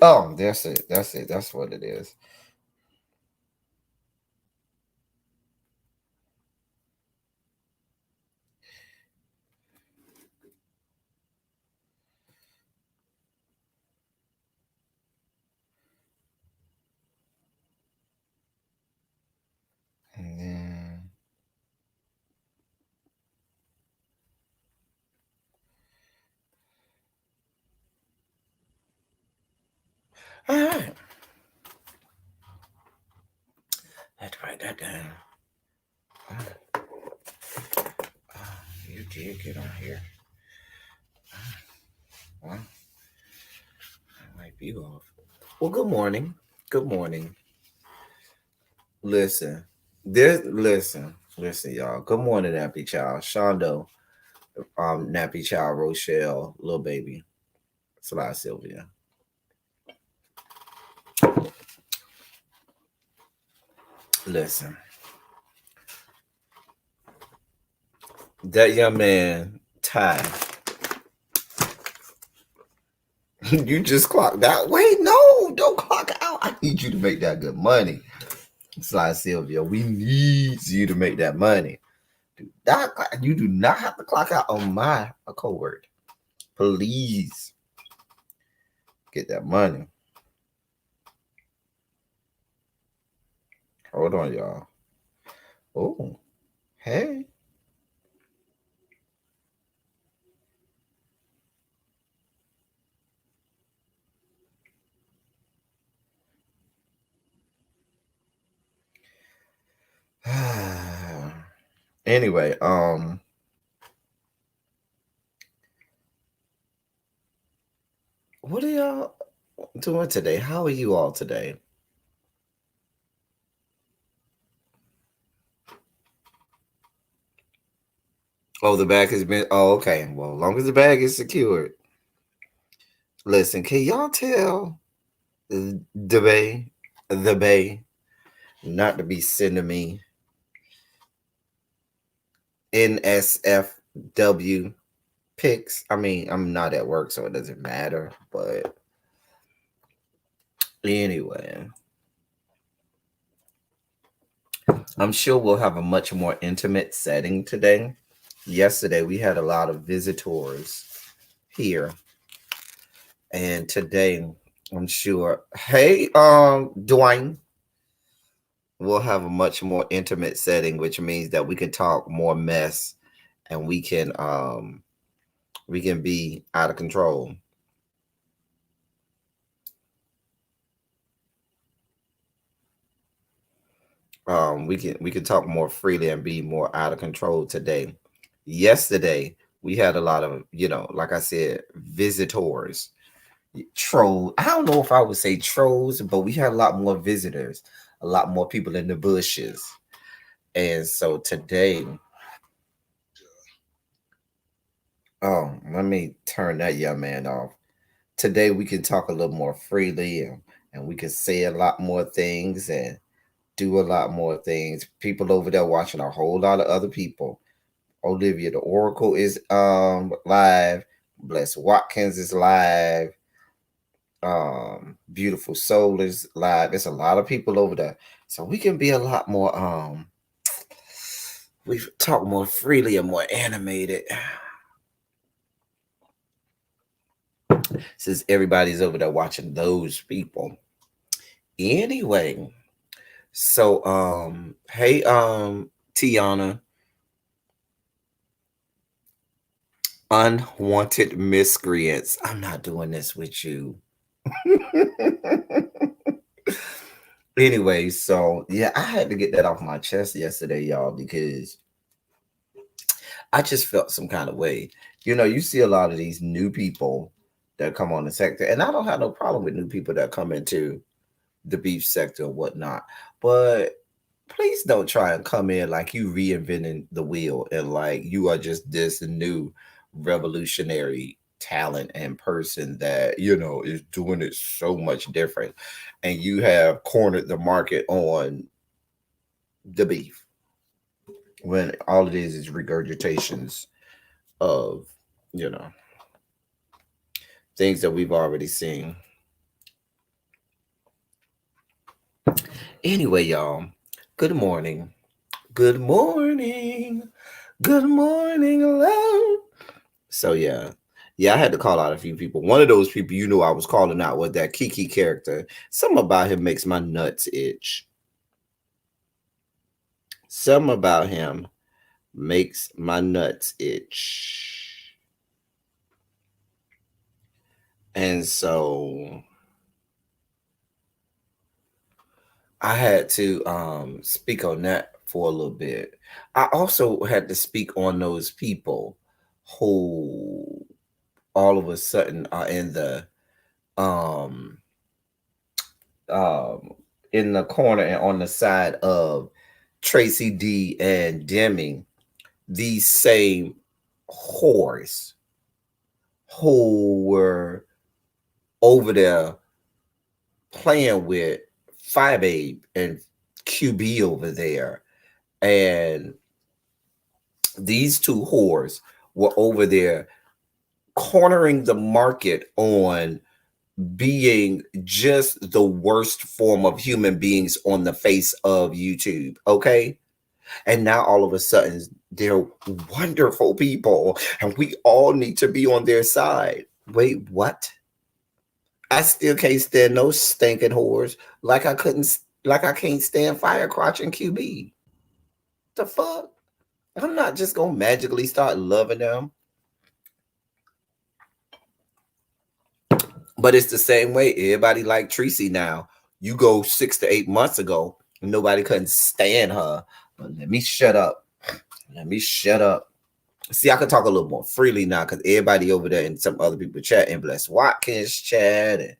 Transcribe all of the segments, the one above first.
Oh, that's it. That's it. That's what it is. And then, all right, let's write that down. You did get on here. Well, I might be off. Well, good morning. Good morning. Listen, listen, y'all. Good morning, Nappy Child, Shondo, Nappy Child, Rochelle, little baby, Sly Sylvia. Listen, that young man, Ty, you just clocked out. Wait, no, don't clock out. I need you to make that good money. Sly Sylvia, we need you to make that money. That you do not have to clock out on my code word. Please get that money. Hold on, y'all. Oh, hey. Anyway, what are y'all doing today? How are you all today? Oh, the bag has been. Oh, okay. Well, as long as the bag is secured. Listen, can y'all tell the bay, not to be sending me NSFW pics? I mean, I'm not at work, so it doesn't matter. But anyway, I'm sure we'll have a much more intimate setting today. Yesterday, we had a lot of visitors here, and today, I'm sure. Hey, Dwayne, we'll have a much more intimate setting, which means that we can talk more mess, and we can be out of control. We can talk more freely and be more out of control today. Yesterday, we had a lot of, like I said, visitors, troll. I don't know if I would say trolls, but we had a lot more visitors, a lot more people in the bushes. And so today, oh, let me turn that young man off. Today we can talk a little more freely, and we can say a lot more things and do a lot more things. People over there watching a whole lot of other people. Olivia the Oracle is live. Bless Watkins is live. Beautiful Soul is live. There's a lot of people over there. So we can be a lot more we talk more freely and more animated since everybody's over there watching those people. Anyway, so hey Tiana, unwanted miscreants. I'm not doing this with you. Anyway, so yeah, I had to get that off my chest yesterday, y'all, because I just felt some kind of way. You see a lot of these new people that come on the sector, and I don't have no problem with new people that come into the beef sector and whatnot. But please don't try and come in like you reinventing the wheel and like you are just this new revolutionary talent and person that is doing it so much different, and you have cornered the market on the beef when all it is regurgitations of you know things that we've already seen. Anyway, y'all, good morning. Good morning. Good morning, love. So yeah, I had to call out a few people. One of those people you know I was calling out was that Kiki character. Something about him makes my nuts itch. Something about him makes my nuts itch. And so I had to speak on that for a little bit. I also had to speak on those people who all of a sudden are um um in the corner and on the side of Tracy D and Demi, these same whores who were over there playing with Firebabe and QB over there. And these two whores were over there cornering the market on being just the worst form of human beings on the face of YouTube. Okay. And now all of a sudden they're wonderful people and we all need to be on their side. Wait, what? I still can't stand no stinking whores like I can't stand Firecrotch and QB. The fuck? I'm not just gonna magically start loving them. But it's the same way. Everybody like Tracy now. You go 6 to 8 months ago, nobody couldn't stand her. But let me shut up. Let me shut up. See, I can talk a little more freely now because everybody over there and some other people chat and Bless Watkins chat and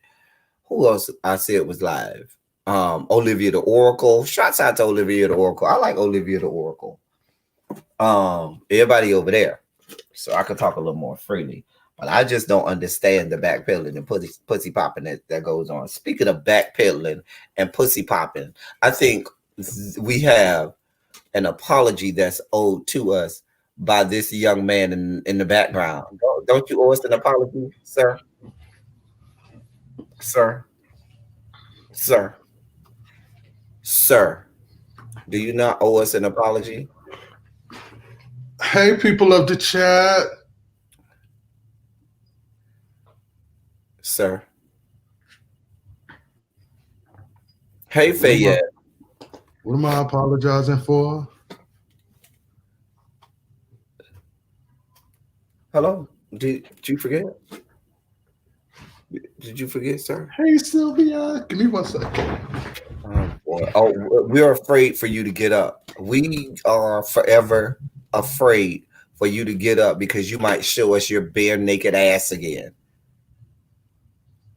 who else I said was live? Olivia the Oracle. Shouts out to Olivia the Oracle. I like Olivia the Oracle. Everybody over there. So I could talk a little more freely. But I just don't understand the backpedaling and pussy popping that goes on. Speaking of backpedaling and pussy popping, I think we have an apology that's owed to us by this young man in the background. Don't you owe us an apology, sir? Sir? Sir? Sir? Do you not owe us an apology? Hey, people of the chat. Sir? Hey, Fayette. What am I apologizing for? Hello? Did you forget? Did you forget, sir? Hey, Sylvia. Give me 1 second. Oh, boy. Oh, we're afraid for you to get up. We are forever afraid for you to get up because you might show us your bare naked ass again.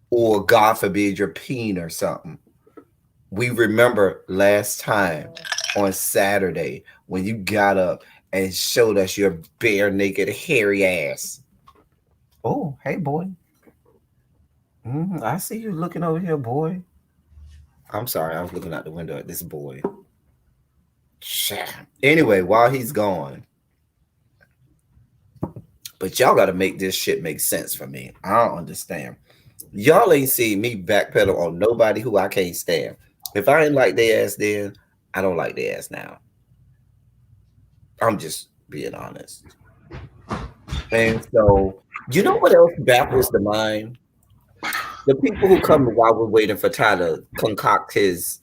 Or God forbid your peen or something. We remember last time on Saturday when you got up and showed us your bare naked hairy ass. Oh, hey boy. I see you looking over here, boy. I'm sorry, I was looking out the window at this boy. Anyway, while he's gone, but y'all got to make this shit make sense for me. I don't understand. Y'all ain't seen me backpedal on nobody who I can't stand. If I ain't like their ass then, I don't like their ass now. I'm just being honest. And so, you know what else baffles the mind? The people who come while we're waiting for Ty to concoct his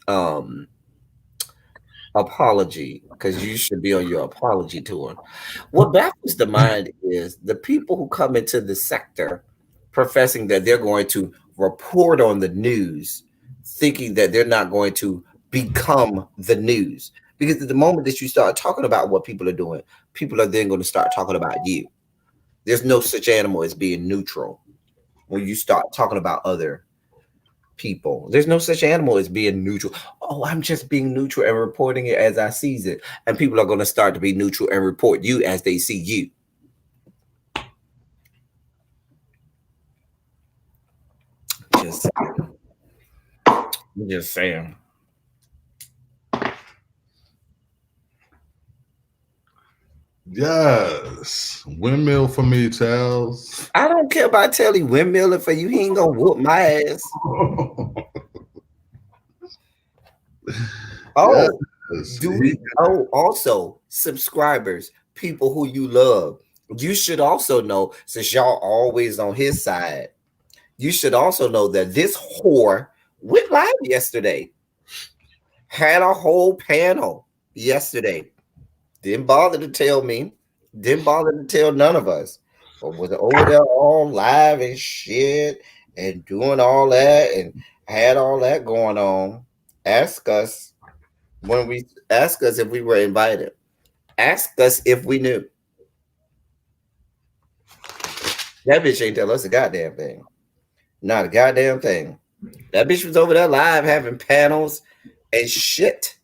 apology, because you should be on your apology tour. What baffles the mind is the people who come into the sector professing that they're going to report on the news, thinking that they're not going to become the news. Because at the moment that you start talking about what people are doing, people are then going to start talking about you. There's no such animal as being neutral when you start talking about other people. There's no such animal as being neutral. Oh, I'm just being neutral and reporting it as I sees it. And people are going to start to be neutral and report you as they see you. Just saying. Just saying. Yes. Windmill for me, Tails. I don't care about Telly windmilling for you. He ain't gonna whoop my ass. Yes. Oh, do we? Oh, also subscribers, people who you love. You should also know, since y'all always on his side, you should also know that this whore went live yesterday. Had a whole panel yesterday. Didn't bother to tell me. Didn't bother to tell none of us. But was over there all live and shit and doing all that and had all that going on. Ask us when we ask us if we were invited. Ask us if we knew. That bitch ain't tell us a goddamn thing. Not a goddamn thing. That bitch was over there live having panels and shit.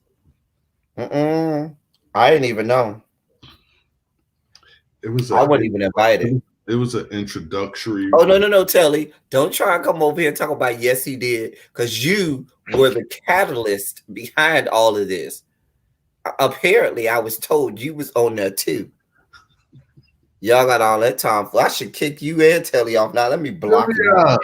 I didn't even know. It was I wasn't even invited. it was an introductory. Oh no, Telly. Don't try and come over here and talk about yes, he did, because you were the catalyst behind all of this. Apparently, I was told you was on there too. Y'all got all that time for. I should kick you and Telly off now. Let me block you.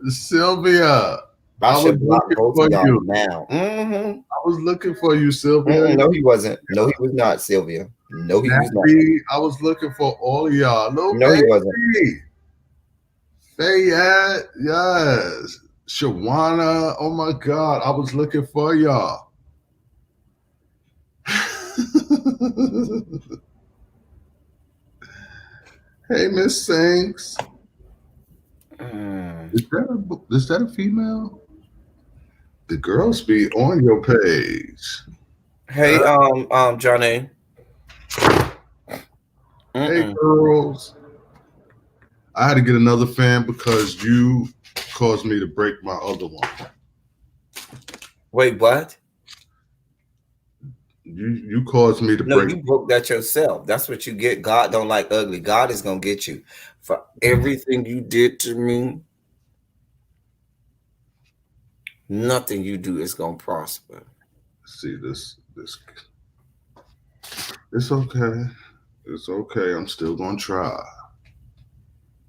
Sylvia. I was should block looking both for of y'all you. now. I was looking for you, Sylvia. No, he wasn't. No, he was not, Sylvia. No, he was not. Baby, I was looking for all of y'all. Little No, he wasn't. Fayette, yes. Shawana, oh my God, I was looking for y'all. Hey, Miss Sinks. Is that a female? The girls be on your page. Hey, Johnny. Hey, girls. I had to get another fan because you caused me to break my other one. Wait, what? You caused me to break. No, you broke that yourself. That's what you get. God don't like ugly. God is gonna get you for everything you did to me. Nothing you do is gonna prosper. See this. It's okay. It's okay. I'm still gonna try.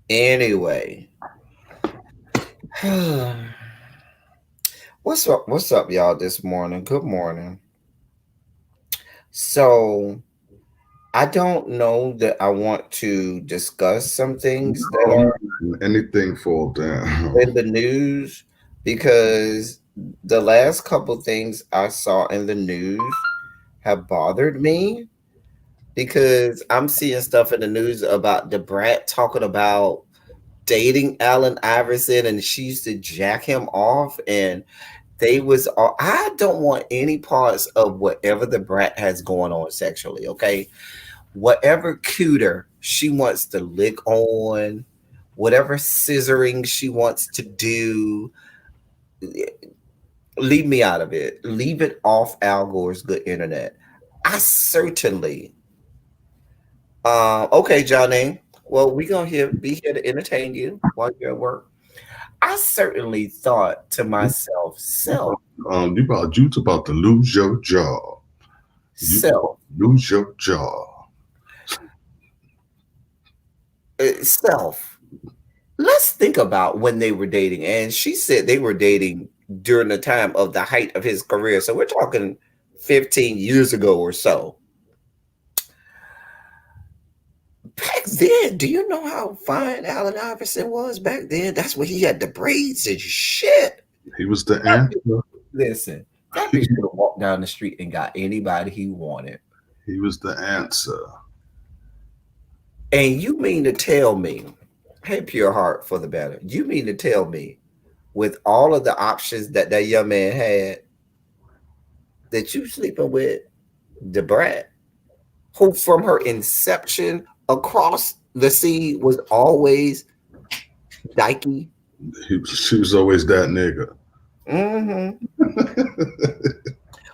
Anyway, what's up? What's up, y'all? This morning. Good morning. So I don't know that I want to discuss some things that are Anything fall down in the news because the last couple things I saw in the news have bothered me because I'm seeing stuff in the news about the Brat talking about dating Allen Iverson and she used to jack him off and they was all, I don't want any parts of whatever the Brat has going on sexually, okay? Whatever cuter she wants to lick on, whatever scissoring she wants to do, leave me out of it. Leave it off Al Gore's good internet. I certainly okay, Johnny. Well, we gonna be here to entertain you while you're at work. I certainly thought to myself, you's about to lose your jaw. Lose your jaw. Self. Let's think about when they were dating. And she said they were dating during the time of the height of his career. So we're talking 15 years ago or so. Back then, do you know how fine Allen Iverson was back then? That's when he had the braids and shit. He was the answer. Listen, that bitch could have walked down the street and got anybody he wanted. He was the answer. And you mean to tell me, hey, pure heart for the better, you mean to tell me with all of the options that that young man had that you sleeping with the Brat, who from her inception across the sea was always dykey. She was always that nigga.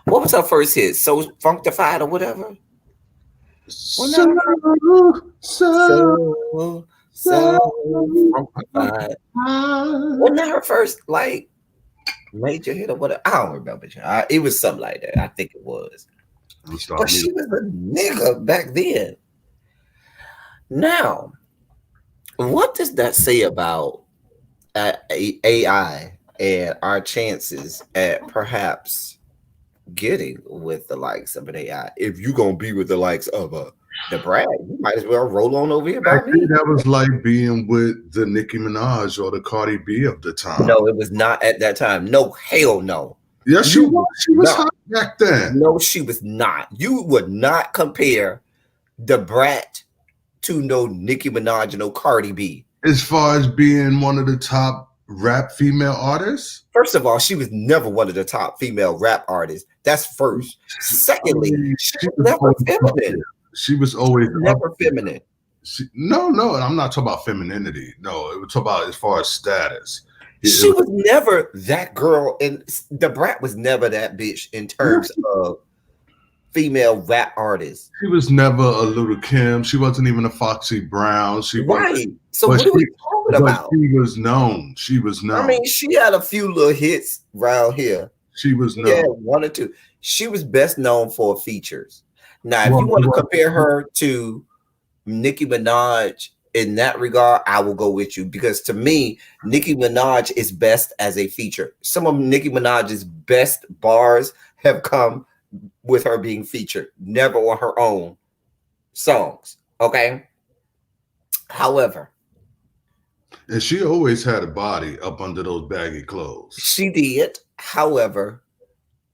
What was her first hit? So Functified or whatever? So Functified. Wasn't that her first like major hit or whatever? I don't remember. It was something like that. I think it was. But she was a nigga back then. Now, what does that say about AI and our chances at perhaps getting with the likes of an AI? If you're gonna be with the likes of the Brad, you might as well roll on over here I by think me. that was like being with the Nicki Minaj or the Cardi B of the time. No, it was not at that time. No, hell no. Yes, she You was. would She was not. hot back then. No, she was not. You would not compare the Brat to no Nicki Minaj and no Cardi B. As far as being one of the top rap female artists, First of all, she was never one of the top female rap artists. That's first. I Secondly, mean, she she was was never always up there. feminine. She was She always was up never there. feminine. No, I'm not talking about femininity. No, it was talking about as far as status. She was never that girl, and the Brat was never that bitch in terms of female rap artists. She was never a Little Kim. She wasn't even a Foxy Brown. She was, Right. So but what are we she, talking but about? she was known. She was I known. mean, she had a few little hits around here. She was Yeah, known. one or two. She was best known for features. Now, if you want to Well, compare her to Nicki Minaj in that regard, I will go with you because to me, Nicki Minaj is best as a feature. Some of Nicki Minaj's best bars have come with her being featured, never on her own songs. Okay. However, and she always had a body up under those baggy clothes. she did. However,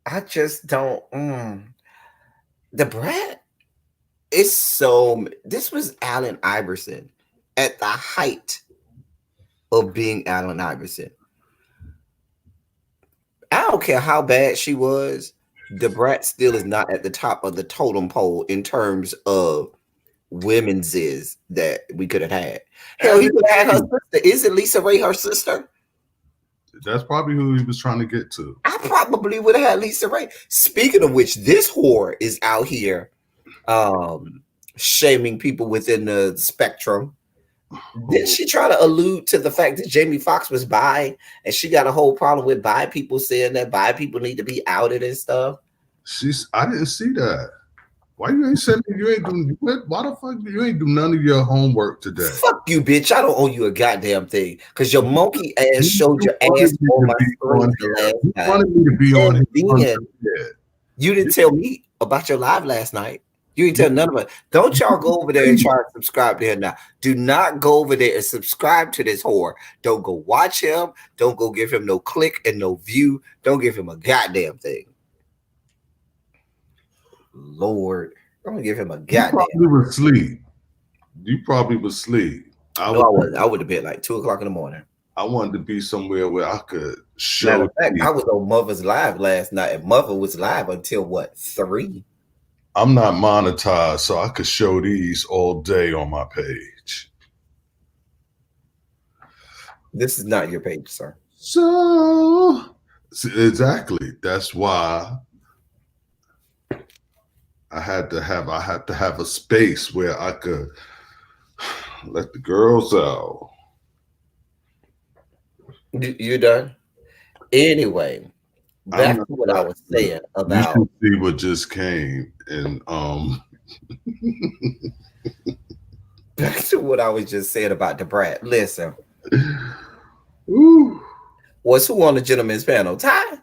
I just don't. The Brat is so. This was Allen Iverson at the height of being Allen Iverson. I don't care how bad she was. The Brat still is not at the top of the totem pole in terms of women's is that we could have had. Hell, he could have had her sister. Is it Lisa Ray her sister? That's probably who he was trying to get to. I probably would have had Lisa Ray. Speaking of which, this whore is out here shaming people within the spectrum. Didn't she try to allude to the fact that Jamie Foxx was bi and she got a whole problem with bi people saying that bi people need to be outed and stuff? I didn't see that. Why you ain't send me? You ain't doing. Why the fuck you ain't do none of your homework today? Fuck you, bitch. I don't owe you a goddamn thing because your monkey ass You showed your wanted ass me on to my be screen on the here. last You time. wanted me to be on And here. then you didn't tell me about your live last night. You didn't tell none of us. Don't y'all go over there and try to subscribe to him now. Do not go over there and subscribe to this whore. Don't go watch him. Don't go give him no click and no view. Don't give him a goddamn thing. Lord, I'm gonna give him a goddamn. You probably was asleep. You probably was asleep. I wasn't. I would have been like 2:00 in the morning. I wanted to be somewhere where I could show. Matter of fact, I was on Mother's Live last night, and Mother was live until what, 3? I'm not monetized, so I could show these all day on my page. This is not your page, sir. So exactly. That's why I had to have a space where I could let the girls out. You done? Anyway, back to what I was saying about. You should see what just came, and back to what I was just saying about the Brat. Listen, was who on the gentleman's panel? Ty?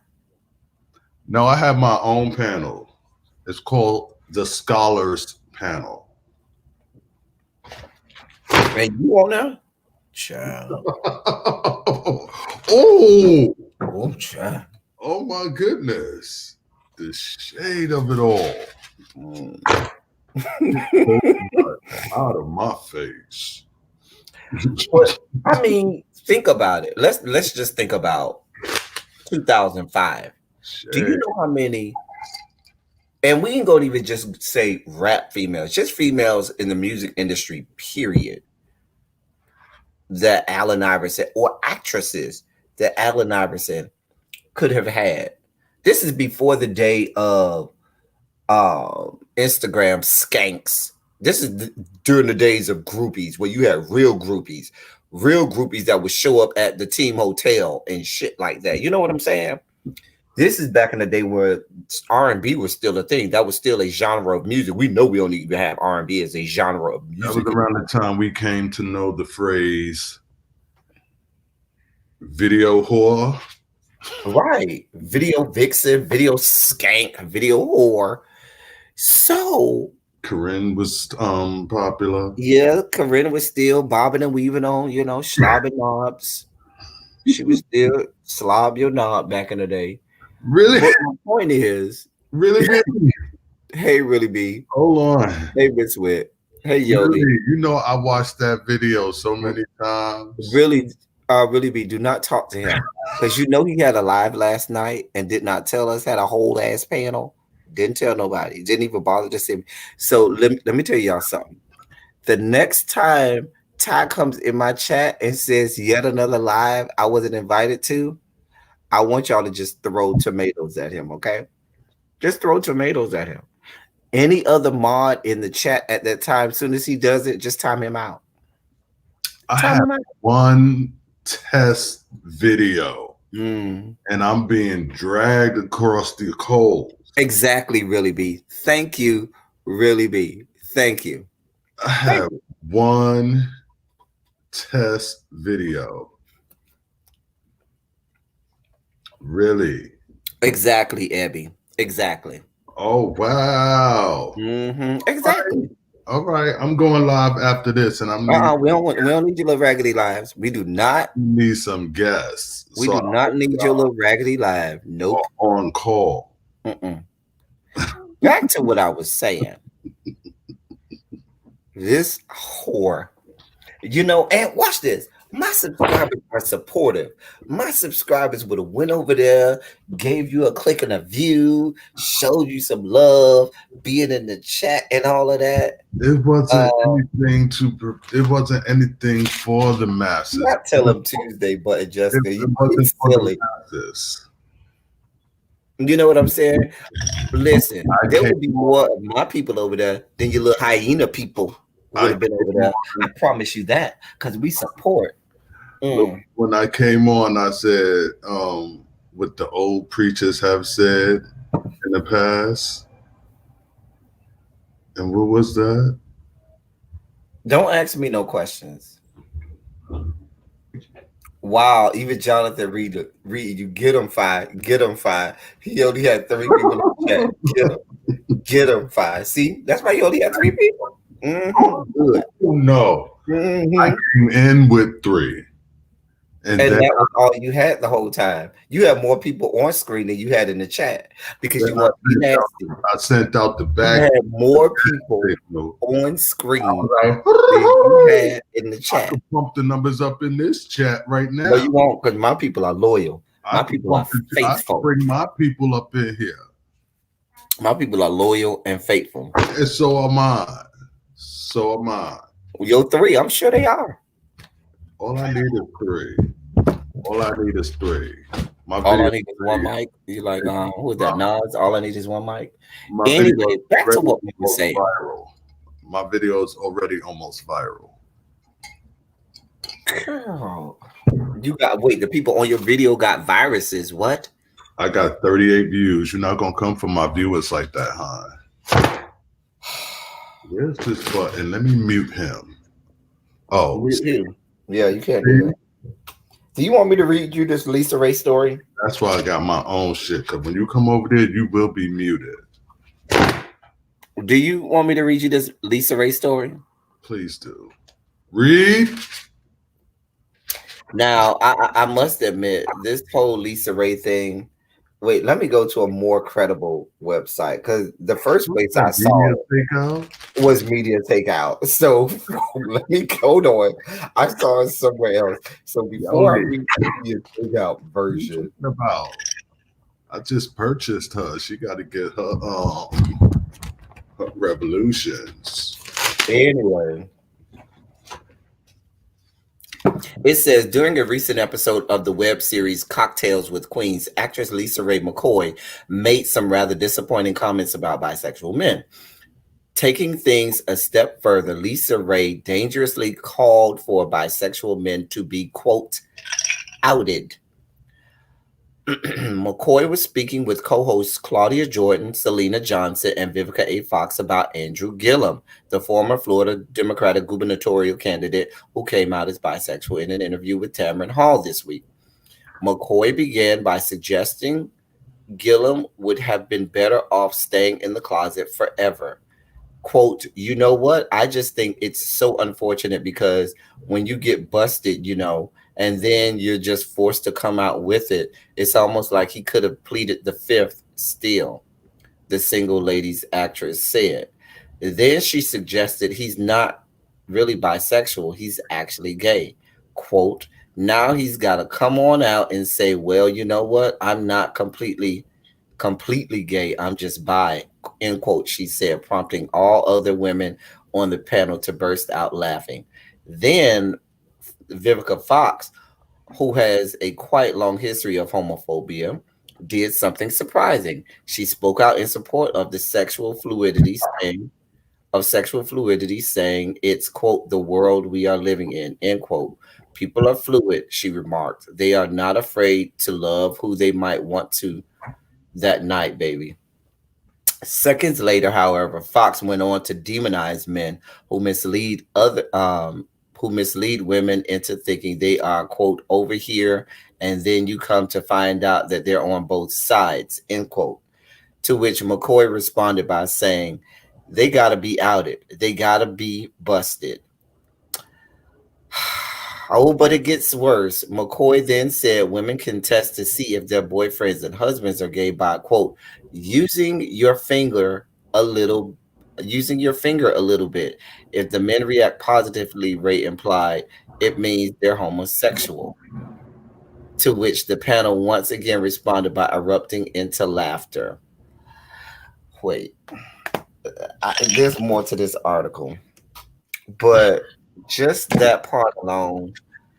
No, I have my own panel. It's called the Scholars Panel. And you on there? Child. Oh, child. Oh my goodness. The shade of it all. Out of my face. But I mean, think about it. Let's just think about 2005. Shade. Do you know how many? And we ain't gonna even just say rap females, just females in the music industry, period. That Allen Iverson or actresses that Allen Iverson could have had. This is before the day of Instagram skanks. This is during the days of groupies where you had real groupies that would show up at the team hotel and shit like that. You know what I'm saying? This is back in the day where R&B was still a thing. That was still a genre of music. We know we don't even have R&B as a genre of That was music. around the time we came to know the phrase video whore. Right. Video vixen, video skank, video whore. So Corinne was popular. yeah, Corinna was still bobbing and weaving on, slobbing knobs. She was still slob your knob back in the day. Really? But my point is, Really, really? hey, Really B. Hold on. Hey, Miss Wit. Hey, Really? Yoli. You know, I watched that video so many times. Really B, do not talk to him. Because you know he had a live last night and did not tell us, had a whole ass panel. Didn't tell nobody. Didn't even bother to say. So let me tell y'all something. The next time Ty comes in my chat and says yet another live I wasn't invited to, I want y'all to just throw tomatoes at him, okay? Just throw tomatoes at him. Any other mod in the chat at that time, as soon as he does it, just time him out. I have one test video, and I'm being dragged across the coals. Exactly, Really B. Thank you, Really B. Thank you. I have one test video. Really? Exactly, Abby. Exactly. Oh, wow. Exactly. All right. I'm going live after this, and we don't need your little raggedy lives. We do not need some guests. We do not need your little raggedy live. Nope. On call. Back to what I was saying. This whore. And watch this. My subscribers are supportive. My subscribers would have went over there, gave you a click and a view, showed you some love, being in the chat and all of that. It wasn't it wasn't anything for the masses. Not tell them Tuesday, but Jessica, you silly. You know what I'm saying? Listen, there would be more of my people over there than your little hyena people would have been over there. I promise you that, because we support. When I came on, I said what the old preachers have said in the past. And what was that? Don't ask me no questions. Wow, even Jonathan Reed, you get him fired. Get him fired. He only had 3 people in the chat. Get him fired. See, that's why you only had 3 people. Good. No, I came in with 3. And that was all you had the whole time. You had more people on screen than you had in the chat because you want to be nasty. I sent out the back. You had more people on screen than you had in the chat. I can pump the numbers up in this chat right now. No, you won't, because my people are loyal. My people are faithful. I bring my people up in here. My people are loyal and faithful. And so am I. So am I. Your 3, I'm sure they are. All I need is 3. All I need is 3. All I need is 1 mic. You like, who is that? Nas? All I need is 1 mic. Anyway, back to what we were saying. My video is already almost viral. Girl, the people on your video got viruses. What? I got 38 views. You're not gonna come from my viewers like that, huh? Where's this button? Let me mute him. Oh, yeah, you can't do that. Do you want me to read you this Lisa Ray story? That's why I got my own shit. Because when you come over there, you will be muted. Do you want me to read you this Lisa Ray story? Please do. Read. Now, I must admit, this whole Lisa Ray thing. Wait, let me go to a more credible website, because the first place I saw it was Media Takeout. So let me go on. I saw it somewhere else. So before I read the Media Takeout version, I just purchased her. She got to get her revolutions. Anyway. It says, during a recent episode of the web series Cocktails with Queens, actress Lisa Ray McCoy made some rather disappointing comments about bisexual men. Taking things a step further, Lisa Ray dangerously called for bisexual men to be, quote, outed. McCoy was speaking with co-hosts Claudia Jordan, Selena Johnson, and Vivica A. Fox about Andrew Gillum, the former Florida Democratic gubernatorial candidate who came out as bisexual in an interview with Tamron Hall this week. McCoy began by suggesting Gillum would have been better off staying in the closet forever. Quote, you know what? I just think it's so unfortunate because when you get busted, and then you're just forced to come out with it, it's almost like he could have pleaded the fifth still, the single ladies actress said. Then she suggested he's not really bisexual, he's actually gay. Quote, now he's got to come on out and say, well, you know what? I'm not completely gay. I'm just bi, end quote, she said, prompting all other women on the panel to burst out laughing. Then Vivica Fox, who has a quite long history of homophobia, did something surprising. She spoke out in support of the sexual fluidity, saying it's, quote, the world we are living in, end quote. People are fluid, she remarked. They are not afraid to love who they might want to that night, baby. Seconds later, however, Fox went on to demonize men who mislead women into thinking they are, quote, over here, and then you come to find out that they're on both sides, end quote. To which McCoy responded by saying, they gotta be outed. They gotta be busted. Oh, but it gets worse. McCoy then said women can test to see if their boyfriends and husbands are gay by, quote, using your finger a little bit. If the men react positively, Ray implied, it means they're homosexual. To which the panel once again responded by erupting into laughter. Wait, there's more to this article, but just that part alone,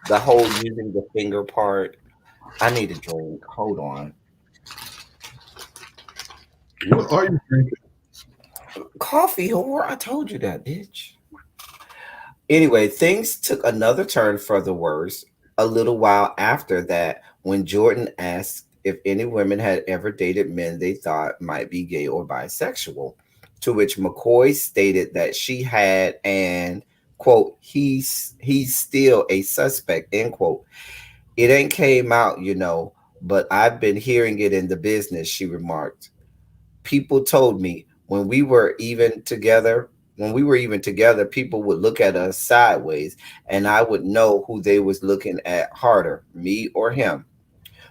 the whole using the finger part, I need a drink. Hold on. What are you drinking? Coffee, whore. I told you that, bitch. Anyway, things took another turn for the worse a little while after that when Jordan asked if any women had ever dated men they thought might be gay or bisexual, to which McCoy stated that she had, and quote, he's still a suspect, end quote. It ain't came out, but I've been hearing it in the business, she remarked. People told me when we were even together, people would look at us sideways and I would know who they was looking at harder, me or him.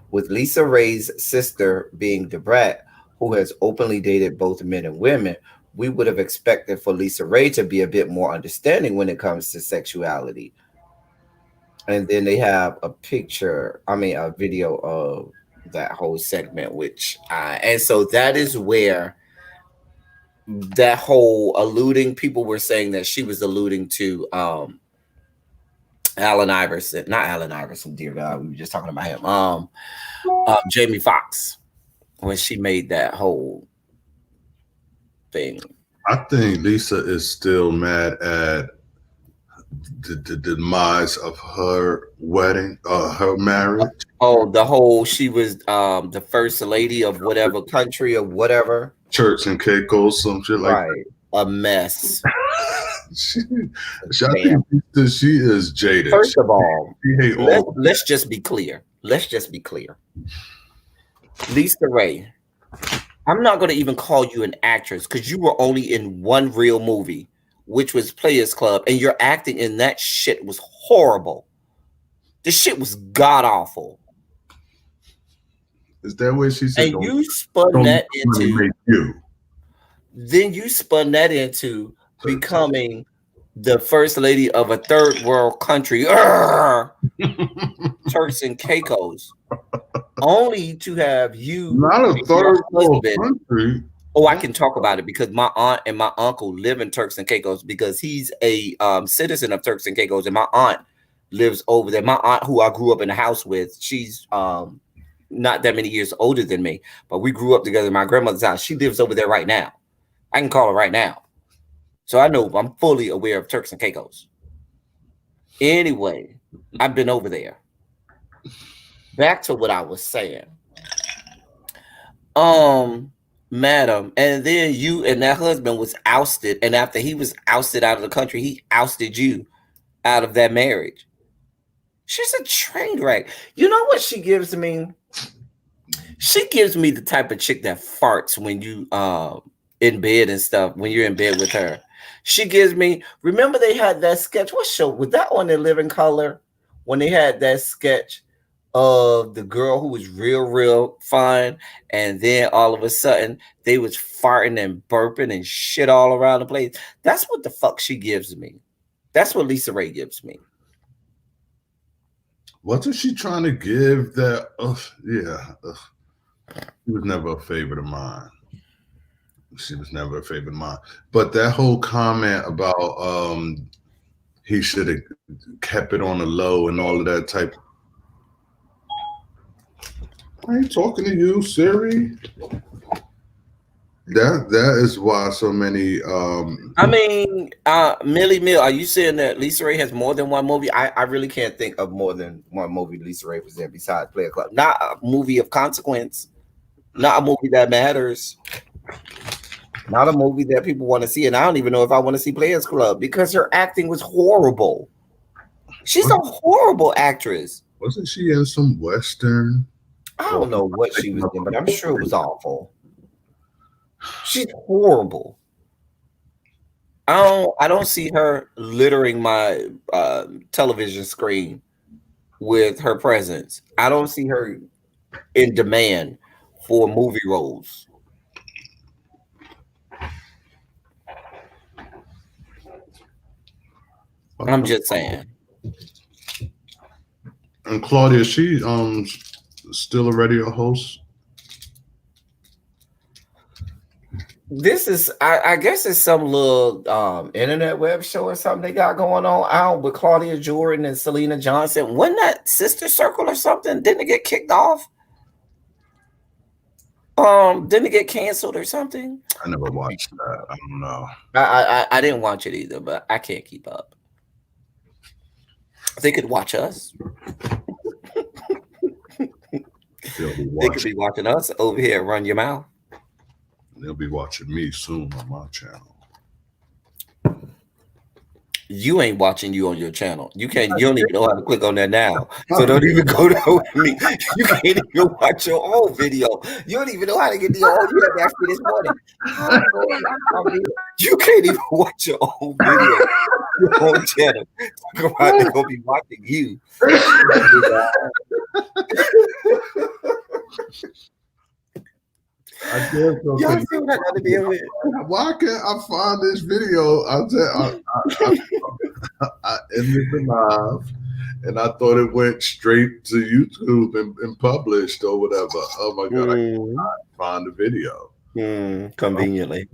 With Lisa Ray's sister being the Brat, who has openly dated both men and women, we would have expected for Lisa Ray to be a bit more understanding when it comes to sexuality. And then they have a video of that whole segment, and so that is where that whole alluding, people were saying that she was alluding to Allen Iverson, not Allen Iverson, dear God, we were just talking about him. Jamie Foxx, when she made that whole thing. I think Lisa is still mad at the demise of her wedding, her marriage. Oh, the whole, she was the first lady of whatever country or whatever. Turks and Caicos, some shit like Right. A mess. I think that she is jaded. First of all, she let's just be clear. Lisa Ray, I'm not going to even call you an actress because you were only in one real movie, which was Players Club, and your acting in that shit was horrible. This shit was god awful. Is that what she said? And you spun that into you. Then you spun that into becoming the first lady of a third world country, Turks and Caicos, only to have you not a third world country. Oh, I can talk about it because my aunt and my uncle live in Turks and Caicos because he's a citizen of Turks and Caicos, and my aunt lives over there. My aunt, who I grew up in the house with, she's not that many years older than me, but we grew up together in my grandmother's house. She lives over there right now. I can call her right now. So I know I'm fully aware of Turks and Caicos. Anyway, I've been over there. Back to what I was saying. um, madam, and then you and that husband was ousted, and after he was ousted out of the country, he ousted you out of that marriage. She's a train wreck. You know what she gives me? She gives me the type of chick that farts when you in bed and stuff, when you're in bed with her. She gives me, remember they had that sketch? What show was that on in Living Color? When they had that sketch of the girl who was real fine, and then all of a sudden they was farting and burping and shit all around the place. That's what the fuck she gives me. That's what Lisa Ray gives me. Wasn't she trying to give that? Yeah. She was never a favorite of mine. She was never a favorite of mine. But that whole comment about he should have kept it on the low and all of that type. I ain't talking to you, Siri. That is why so many I mean, Millie Mill, are you saying that Lisa Ray has more than one movie? I really can't think of more than one movie Lisa Ray was in besides Player Club. Not a movie of consequence, not a movie that matters, not a movie that people want to see. And I don't even know if I want to see Players Club because her acting was horrible. She's a horrible actress. Wasn't she in some Western? I don't know what she was in, but I'm sure it was awful. She's horrible. I don't see her littering my television screen with her presence. I don't see her in demand for movie roles. I'm just saying. And Claudia, she still a radio host? This is, I guess it's some little internet web show or something they got going on out with Claudia Jordan and Selena Johnson. Wasn't that Sister Circle or something? Didn't it get kicked off? Didn't it get canceled or something? I never watched that. I don't know. I didn't watch it either, but I can't keep up. They could watch us. They could be watching us over here. Run your mouth. They'll be watching me soon on my channel. You ain't watching you on your channel. You can't. You don't even know how to click on that now. So don't even go there with me. You can't even watch your own video. You don't even know how to get the own. You have asked me this morning. You can't even watch your own video, your own channel. Talk about they're gonna be watching you. I guess Y'all see what I got to deal with? Why can't I find this video? I ended the live, and I thought it went straight to YouTube and published or whatever. Oh my god, I can't find the video. Conveniently.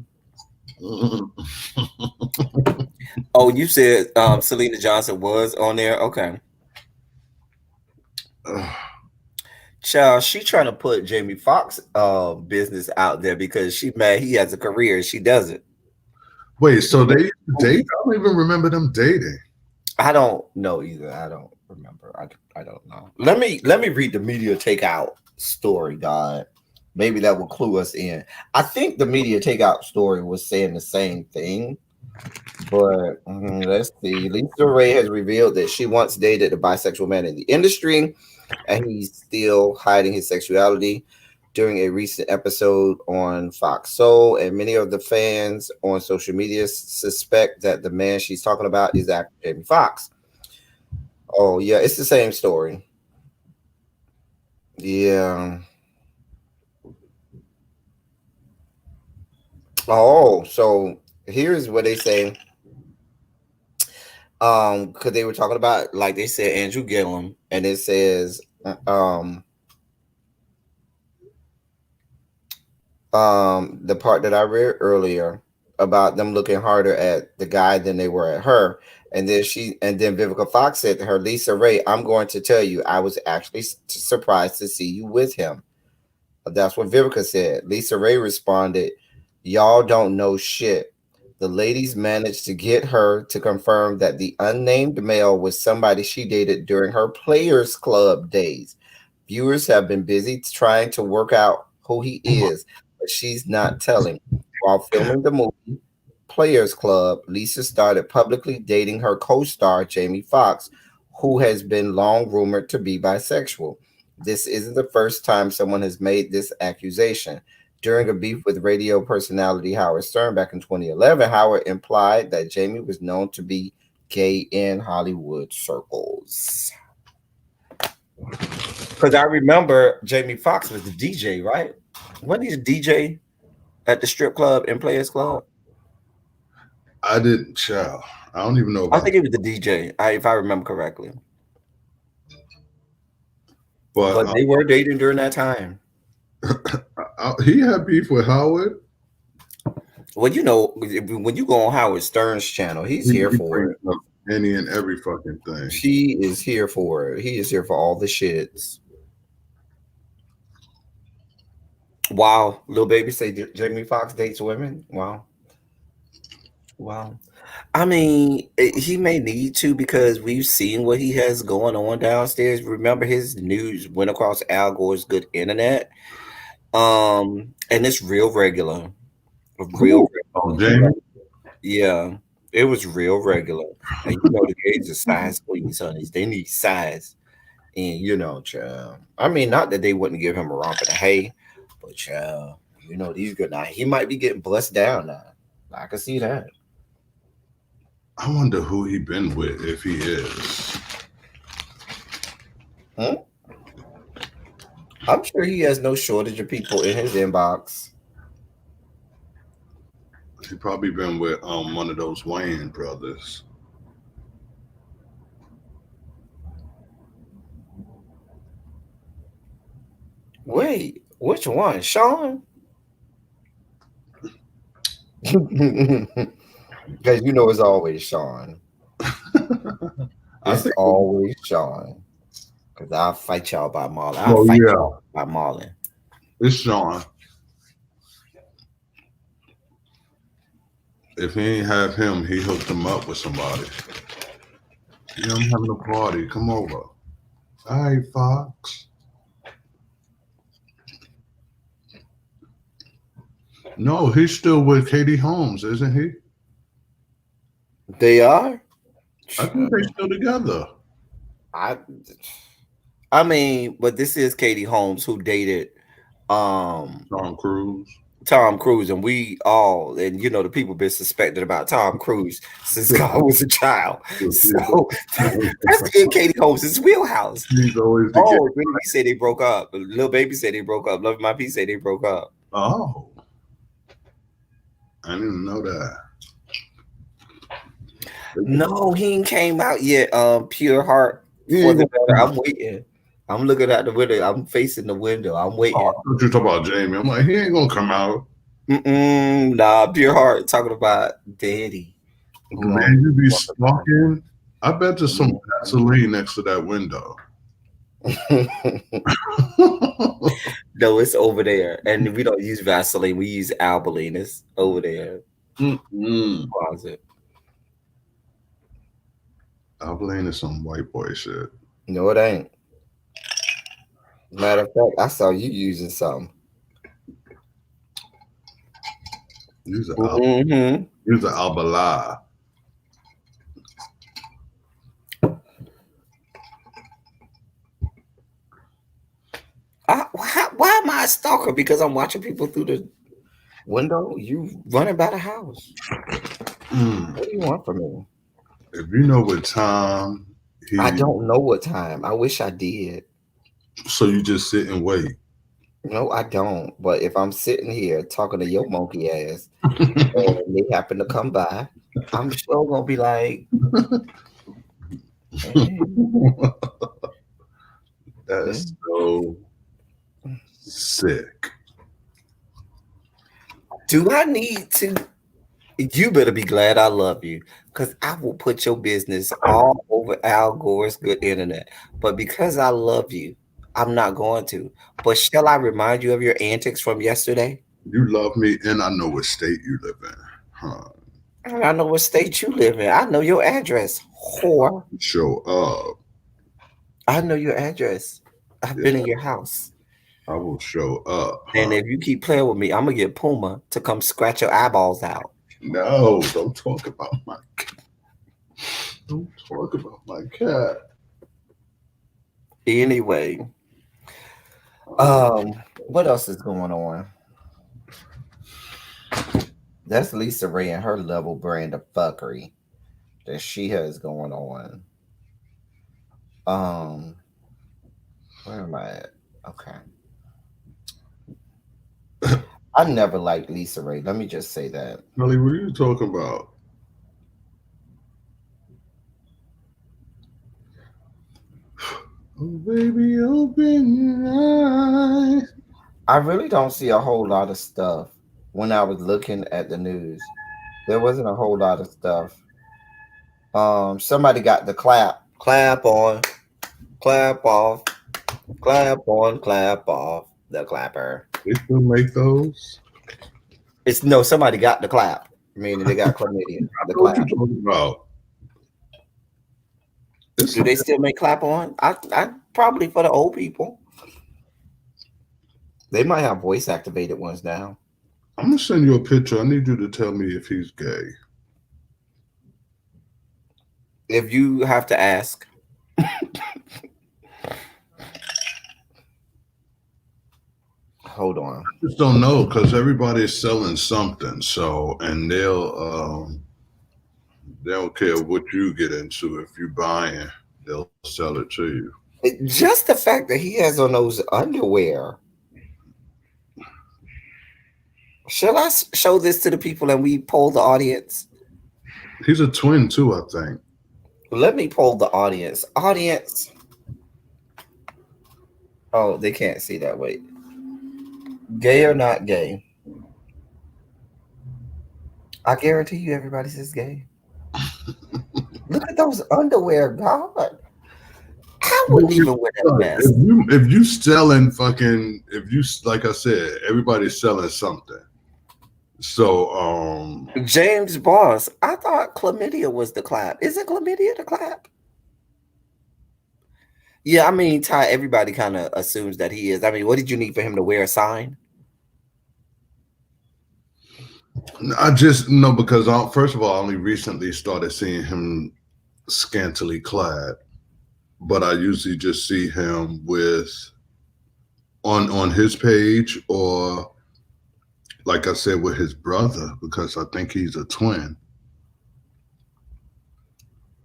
Oh, you said Selena Johnson was on there. Okay. Child, she trying to put Jamie Foxx business out there because she mad he has a career and she doesn't. Wait, so they date? I don't even remember them dating. I don't know either. I don't remember. I don't know. Let me read the media takeout story, God. Maybe that will clue us in. I think the media takeout story was saying the same thing, but let's see. Lisa Ray has revealed that she once dated a bisexual man in the industry, and he's still hiding his sexuality during a recent episode on Fox Soul. And many of the fans on social media suspect that the man she's talking about is actor Jamie Foxx. Oh, yeah, it's the same story. Yeah. Oh, so here's what they say. Because they were talking about, like they said, Andrew Gillum, and it says, the part that I read earlier about them looking harder at the guy than they were at her, and then Vivica Fox said to her, Lisa Ray, I'm going to tell you, I was actually surprised to see you with him. That's what Vivica said. Lisa Ray responded, y'all don't know shit. The ladies managed to get her to confirm that the unnamed male was somebody she dated during her Players Club days. Viewers have been busy trying to work out who he is, but she's not telling. While filming the movie Players Club, Lisa started publicly dating her co-star Jamie Foxx, who has been long rumored to be bisexual. This isn't the first time someone has made this accusation. During a beef with radio personality Howard Stern back in 2011, Howard implied that Jamie was known to be gay in Hollywood circles. Because I remember Jamie Foxx was the DJ, right? Wasn't he the DJ at the strip club and Players Club? I didn't child. I don't even know I about think he was the DJ, if I remember correctly. but But they were dating during that time. he had beef with Howard. Well, you know, when you go on Howard Stern's channel, he's here He for brings it. up any and every fucking thing. He is here for it. He is here for all the shits. Wow, little baby say Jamie Foxx dates women. Wow, wow. I mean, he may need to because we've seen what he has going on downstairs. Remember, his news went across Al Gore's good internet, and it's real regular, real Cool. Oh, regular. Jamie. Yeah, it was real regular, and you know the gays are size queens, honeys. They need size, and you know, child. I mean, not that they wouldn't give him a romp in the hay, but child, you know these good now. He might be getting blessed down now. I can see that. I wonder who he been with if he is. Hmm? I'm sure he has no shortage of people in his inbox. He probably been with one of those Wayne brothers. Wait, which one, Sean? Because you know it's always Sean. I It's think. always Sean. Because I'll fight y'all by Marlon. I'll Oh fight yeah, y'all by Marlon. it's Sean. If he ain't have him, he hooked him up with somebody. Yeah, I'm having a party. Come over. All right, Fox. No, he's still with Katie Holmes, isn't he? They are? I think they're still together. I I mean, but this is Katie Holmes who dated um Tom Cruise. Tom Cruise, and we all, and you know, the people been suspected about Tom Cruise since God was a child. So that's in Katie Holmes' wheelhouse. He's always the Oh, Baby say they broke up. Little Baby say they broke up. Love My Peace say they broke up. Oh, I didn't even know that. No, he ain't came out yet. Pure Heart He for ain't the gonna Better. come I'm waiting. I'm looking out the window. I'm facing the window. I'm out. waiting. I thought you talking about Jamie. I'm like, he ain't gonna come out. Nah, Pure Heart talking about Daddy. Who Man, you be stalking. I bet there's some Vaseline next to that window. No, it's over there, and we don't use Vaseline. We use Albaline. It's over there. Closet. Abilene is some white boy shit. No, it ain't. Matter of fact, I saw you using something. Use an Mm-hmm. use an Albala. Why am I a stalker? Because I'm watching people through the window. You running by the house. What do you want from me? If you know what time I he, don't know what time. I wish I did. so you just sit and wait. No, I don't. But if I'm sitting here talking to your monkey ass and they happen to come by, I'm sure gonna be like, hey, That's so sick. do I need to? You better be glad I love you, because I will put your business all over Al Gore's good internet. But because I love you, I'm not going to. But shall I remind you of your antics from yesterday? You love me, and I know what state you live in. Huh? I know what state you live in. I know your address, whore. Show up. I know your address. I've been in your house. I will show up, And huh? if you keep playing with me, I'm gonna get Puma to come scratch your eyeballs out. No, don't talk about my don't talk about my cat. Anyway, Oh, what else is going on? That's Lisa Ray and her level brand of fuckery that she has going on. Um, where am I at? Okay. I never liked Lisa Ray. Let me just say that. Molly, what are you talking about? Oh, baby, open your eyes. I really don't see a whole lot of stuff when I was looking at the news. There wasn't a whole lot of stuff. Somebody got the clap. Clap on, clap off, clap on, clap off. The clapper. They still make those? It's no, somebody got the clap. Meaning they got chlamydia. I The know what you're clap. talking about. It's Do they still make clap on? I probably for the old people. They might have voice activated ones now. I'm gonna send you a picture. I need you to tell me if he's gay. If you have to ask, hold on. Just don't know because everybody's selling something. So, and they don't care what you get into. If you're buying, they'll sell it to you. Just the fact that he has on those underwear. Shall I show this to the people and we poll the audience? He's a twin too, I think. Let me poll the audience. Audience. Oh, they can't see that. Wait. Gay or not gay? I guarantee you everybody says gay. Look at those underwear, God. I wouldn't even wear that mess. If you selling fucking if you like I said, everybody's selling something. So James Boss, I thought chlamydia was the clap. Isn't chlamydia the clap? Yeah, I mean, Ty, everybody kind of assumes that he is. I mean, what did you need for him to wear a sign? I just know because first of all, I only recently started seeing him scantily clad, but I usually just see him with on his page or like I said with his brother because I think he's a twin.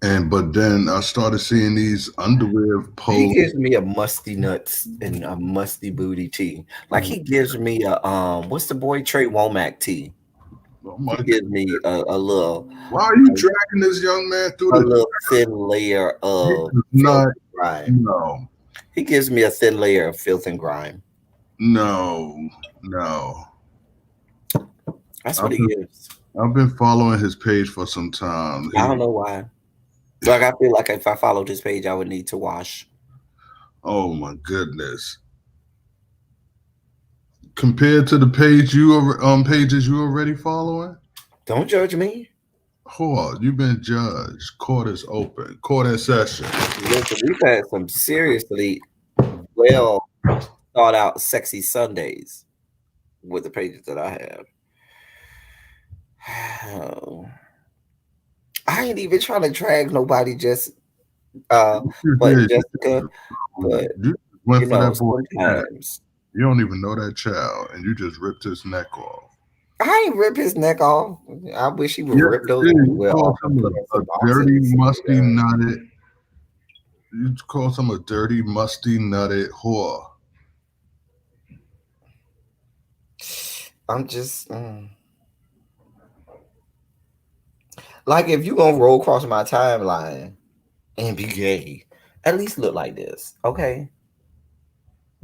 And but then I started seeing these underwear He posts. gives me a musty nuts and a musty booty tea. Like he gives me a what's the boy Trey Womack tea? Oh He my God. gives me a little Why are you dragging this young man through a the little thin layer he of does filth not and grime. no He gives me a thin layer of filth and grime. no no. That's what I've he been gives. I've been following his page for some time. I don't know why. Like I feel like if I followed his page, I would need to wash. Oh my goodness. Compared to the page you are pages you already following? Don't judge me. Hold, you've been judged. Court is open. Court in session. Listen, we've had some seriously well thought out sexy Sundays with the pages that I have. I ain't even trying to drag nobody just You but did. Jessica, but You went you for know, that boy cat. sometimes You don't even know that child, and you just ripped his neck off. I ain't rip his neck off. I wish he would Yes, rip those you did. You underwear called off and him put on a some dirty, boxers. musty, nutted. You called him a dirty, musty, nutted whore. I'm just like if you gonna roll across my timeline and be gay, at least look like this, okay?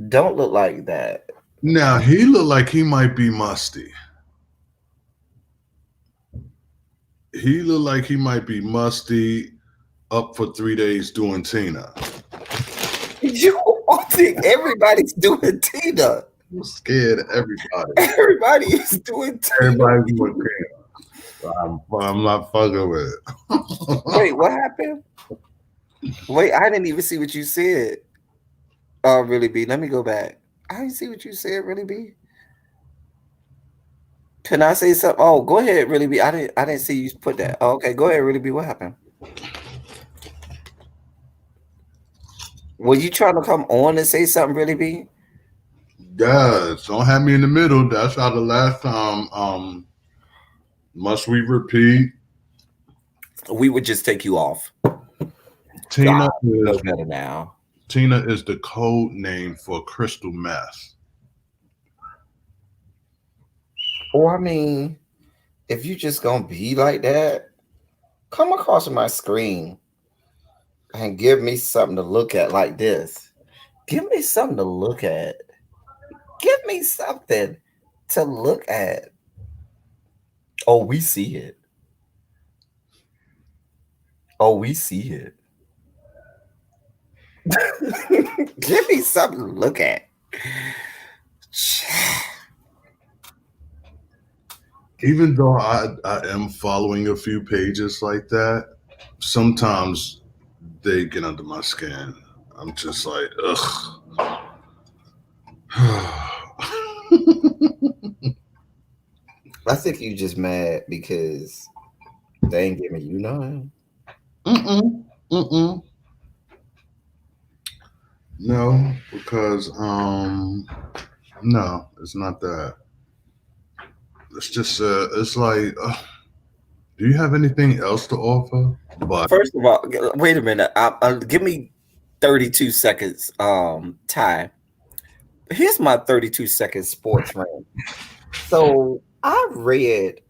Don't look like that. Now he looked like he might be musty. He looked like he might be musty, up for 3 days doing Tina. You think everybody's doing Tina? I'm scared of everybody. Everybody is doing Tina. Everybody's doing Tina. I'm not fucking with it. Wait, what happened? Wait, I didn't even see what you said. Oh, really, B? Let me go back. I didn't see what you said, really be. Can I say something? Oh, go ahead, really be. I didn't see you put that. Oh, okay, go ahead, really be. What happened? Were you trying to come on and say something, really be? Guys, don't have me in the middle. That's how the last time. Must we repeat? We would just take you off. Tina God, you know is better now. Tina is the code name for crystal meth. Or I mean, if you just gonna be like that, come across my screen and give me something to look at like this. Give me something to look at. Give me something to look at. Oh, we see it. Oh, we see it. Give me something to look at. Even though I am following a few pages like that, sometimes they get under my skin. I'm just like, ugh. I think you just mad because they ain't giving you none. Mm-mm. Mm-mm. No, because no, it's not that. It's just it's like, do you have anything else to offer? But First of all, wait a minute. Give me 32 seconds time. Here's my 32-second sports rant. So I read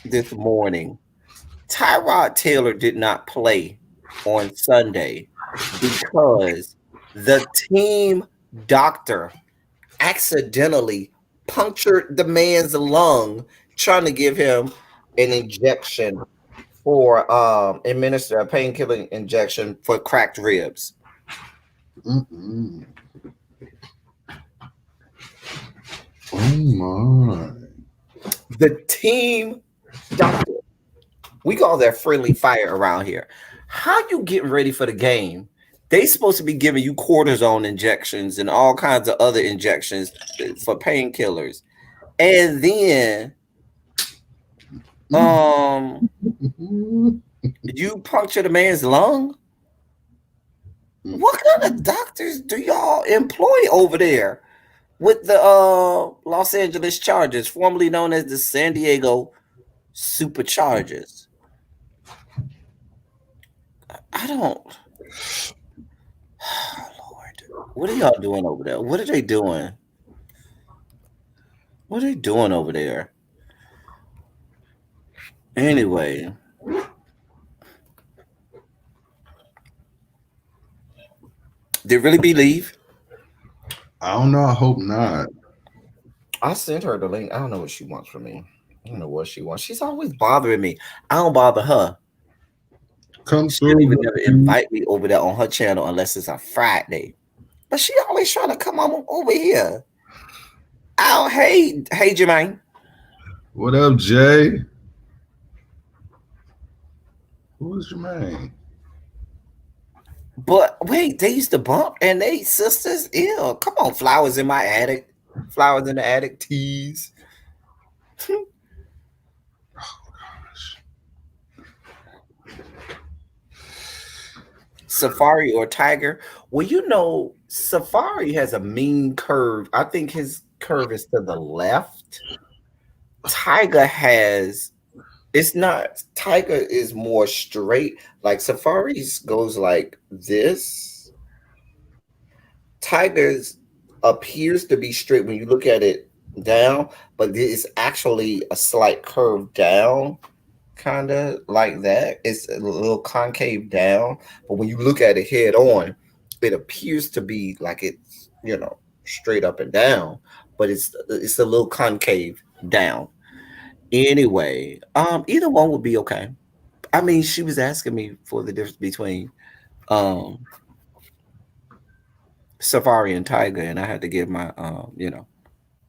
this morning Tyrod Taylor did not play on Sunday because the team doctor accidentally punctured the man's lung trying to give him an injection for administer a painkiller injection for cracked ribs. mm-mm. Oh my. The team doctor, we call that friendly fire around here. How you getting ready for the game? They supposed to be giving you cortisone injections and all kinds of other injections for painkillers. And then um you puncture the man's lung? What kind of doctors do y'all employ over there with the Los Angeles Chargers, formerly known as the San Diego Superchargers? I don't. Oh, Lord. What are y'all doing over there? What are they doing? What are they doing over there? Anyway, did really believe? I don't know. I hope not. I sent her the link. I don't know what she wants from me. I don't know what she wants. She's always bothering me. I don't bother her. Come She didn't through. even never Baby. invite me over there on her channel unless it's a Friday. But she always trying to come on over here. Oh, hey, Jermaine. What up, Jay? Who's your man? But wait, they used to bump and they sisters. Ew, come on, flowers in my attic. Flowers in the attic, teas. Safari or Tiger. Well, Safari has a mean curve. I think his curve is to the left. Tiger has it's not Tiger is more straight. Like Safari's goes like this. Tiger's appears to be straight when you look at it down, but it's actually a slight curve down, kind of like that. It's a little concave down, but when you look at it head on, it appears to be like it's straight up and down, but it's a little concave down. Anyway, either one would be okay. I mean, she was asking me for the difference between um Safari and Tiger, and I had to give my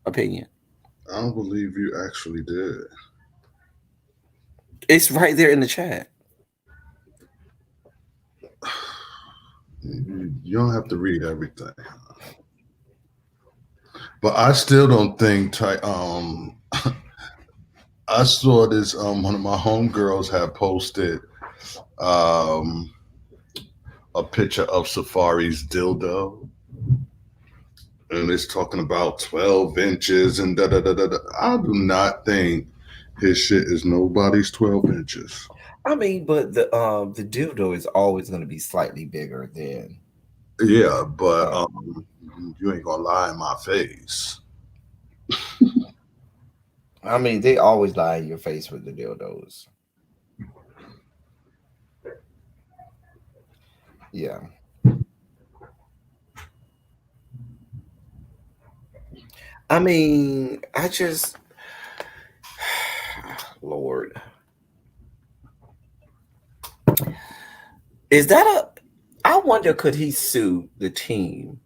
opinion. I don't believe you actually did. It's right there in the chat. You don't have to read everything. But I still don't think. I saw this. One of my homegirls had posted um a picture of Safari's dildo, and it's talking about 12 inches and da da da da. Da. I do not think his shit is nobody's 12 inches. I mean, but the dildo is always going to be slightly bigger than. Yeah, but Um, you ain't gonna lie in my face. I mean, they always lie in your face with the dildos. Yeah. I mean, I just, Lord, is that a? I wonder, could he sue the team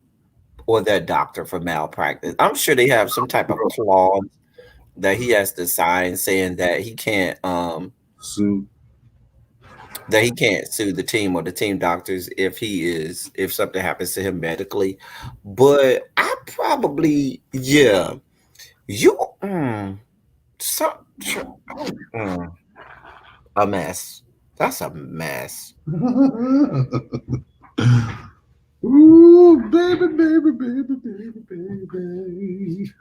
or that doctor for malpractice? I'm sure they have some type of clause that he has to sign saying So that he can't sue the team or the team doctors if something happens to him medically. But I probably yeah you so, mm, a mess. That's a mess. Ooh, baby, baby, baby, baby, baby.